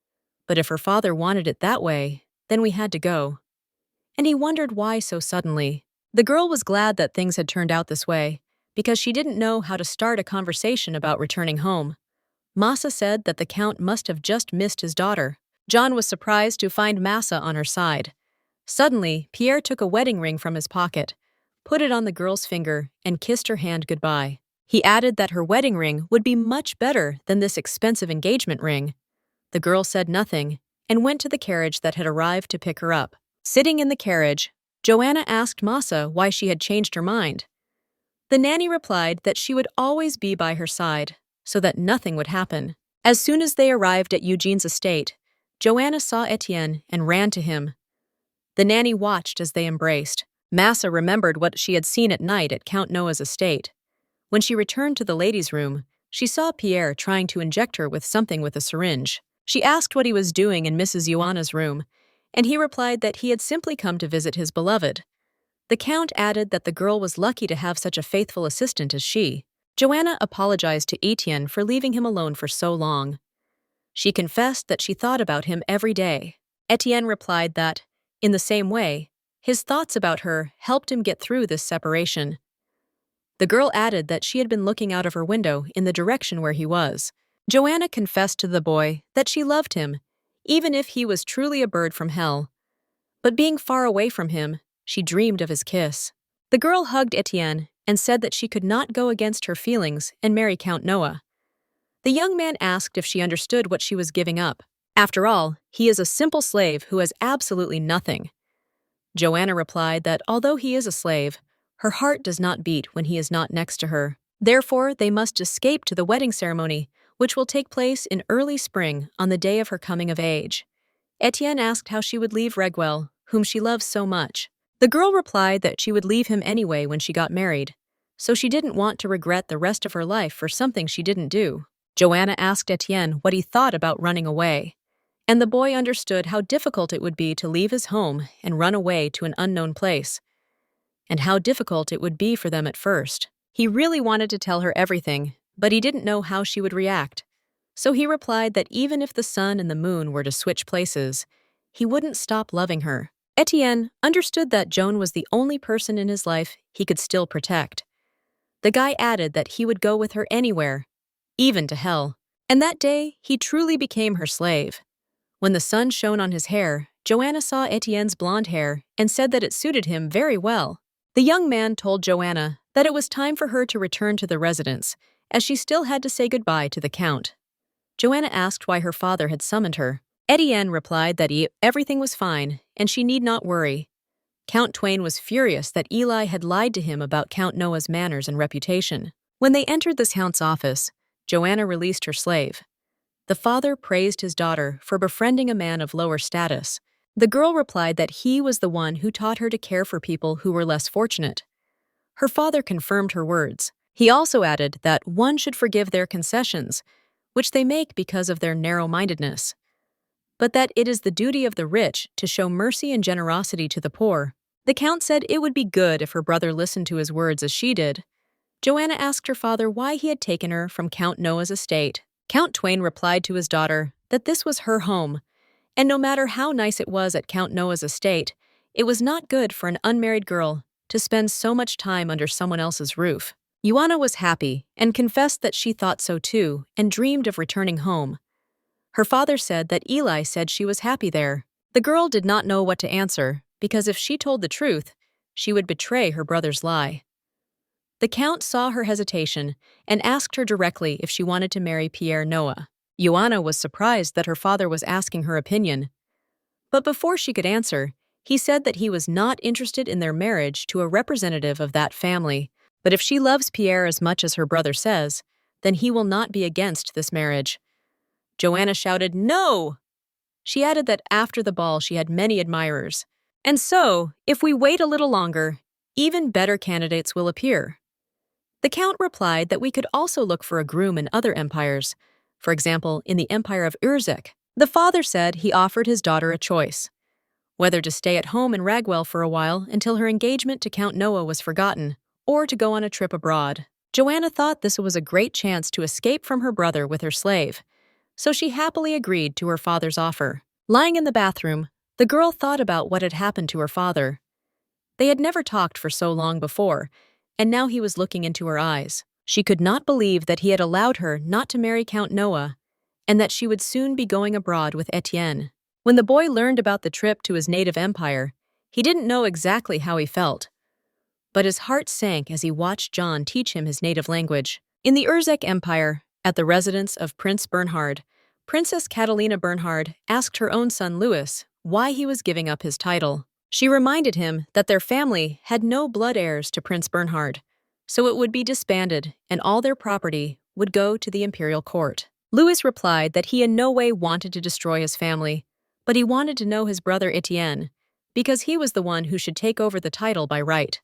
But if her father wanted it that way, then we had to go. And he wondered why so suddenly. The girl was glad that things had turned out this way, because she didn't know how to start a conversation about returning home. Masa said that the count must have just missed his daughter. John was surprised to find Masa on her side. Suddenly, Pierre took a wedding ring from his pocket, put it on the girl's finger, and kissed her hand goodbye. He added that her wedding ring would be much better than this expensive engagement ring. The girl said nothing and went to the carriage that had arrived to pick her up. Sitting in the carriage, Joanna asked Masa why she had changed her mind. The nanny replied that she would always be by her side, so that nothing would happen. As soon as they arrived at Eugene's estate, Joanna saw Etienne and ran to him. The nanny watched as they embraced. Masa remembered what she had seen at night at Count Noah's estate. When she returned to the ladies' room, she saw Pierre trying to inject her with something with a syringe. She asked what he was doing in Mrs. Ioana's room, and he replied that he had simply come to visit his beloved. The Count added that the girl was lucky to have such a faithful assistant as she. Joanna apologized to Etienne for leaving him alone for so long. She confessed that she thought about him every day. Etienne replied that, in the same way, his thoughts about her helped him get through this separation. The girl added that she had been looking out of her window in the direction where he was. Joanna confessed to the boy that she loved him, even if he was truly a bird from hell. But being far away from him, she dreamed of his kiss. The girl hugged Etienne and said that she could not go against her feelings and marry Count Noah. The young man asked if she understood what she was giving up. After all, he is a simple slave who has absolutely nothing. Joanna replied that although he is a slave, her heart does not beat when he is not next to her. Therefore, they must escape to the wedding ceremony, which will take place in early spring on the day of her coming of age. Etienne asked how she would leave Reguel, whom she loves so much. The girl replied that she would leave him anyway when she got married, so she didn't want to regret the rest of her life for something she didn't do. Joanna asked Etienne what he thought about running away, and the boy understood how difficult it would be to leave his home and run away to an unknown place, and how difficult it would be for them at first. He really wanted to tell her everything, but he didn't know how she would react. So he replied that even if the sun and the moon were to switch places, he wouldn't stop loving her. Etienne understood that Joan was the only person in his life he could still protect. The guy added that he would go with her anywhere, even to hell. And that day, he truly became her slave. When the sun shone on his hair, Joanna saw Etienne's blonde hair and said that it suited him very well. The young man told Joanna that it was time for her to return to the residence, as she still had to say goodbye to the Count. Joanna asked why her father had summoned her. Etienne replied that everything was fine and she need not worry. Count Twain was furious that Eli had lied to him about Count Noah's manners and reputation. When they entered the Count's office, Joanna released her slave. The father praised his daughter for befriending a man of lower status. The girl replied that he was the one who taught her to care for people who were less fortunate. Her father confirmed her words. He also added that one should forgive their concessions, which they make because of their narrow-mindedness, but that it is the duty of the rich to show mercy and generosity to the poor. The Count said it would be good if her brother listened to his words as she did. Joanna asked her father why he had taken her from Count Noah's estate. Count Twain replied to his daughter that this was her home, and no matter how nice it was at Count Noah's estate, it was not good for an unmarried girl to spend so much time under someone else's roof. Joanna was happy and confessed that she thought so too and dreamed of returning home. Her father said that Eli said she was happy there. The girl did not know what to answer because if she told the truth, she would betray her brother's lie. The Count saw her hesitation and asked her directly if she wanted to marry Pierre Noah. Joanna was surprised that her father was asking her opinion. But before she could answer, he said that he was not interested in their marriage to a representative of that family, but if she loves Pierre as much as her brother says, then he will not be against this marriage. Joanna shouted, "No!" She added that after the ball she had many admirers. And so, if we wait a little longer, even better candidates will appear. The Count replied that we could also look for a groom in other empires, for example, in the Empire of Urzek. The father said he offered his daughter a choice, whether to stay at home in Ragwell for a while until her engagement to Count Noah was forgotten, or to go on a trip abroad. Joanna thought this was a great chance to escape from her brother with her slave, so she happily agreed to her father's offer. Lying in the bathroom, the girl thought about what had happened to her father. They had never talked for so long before, and now he was looking into her eyes. She could not believe that he had allowed her not to marry Count Noah, and that she would soon be going abroad with Etienne. When the boy learned about the trip to his native empire, he didn't know exactly how he felt, but his heart sank as he watched John teach him his native language. In the Urzek Empire, at the residence of Prince Bernhard, Princess Catalina Bernhard asked her own son Louis why he was giving up his title. She reminded him that their family had no blood heirs to Prince Bernhard, so it would be disbanded and all their property would go to the imperial court. Louis replied that he in no way wanted to destroy his family, but he wanted to know his brother Etienne, because he was the one who should take over the title by right.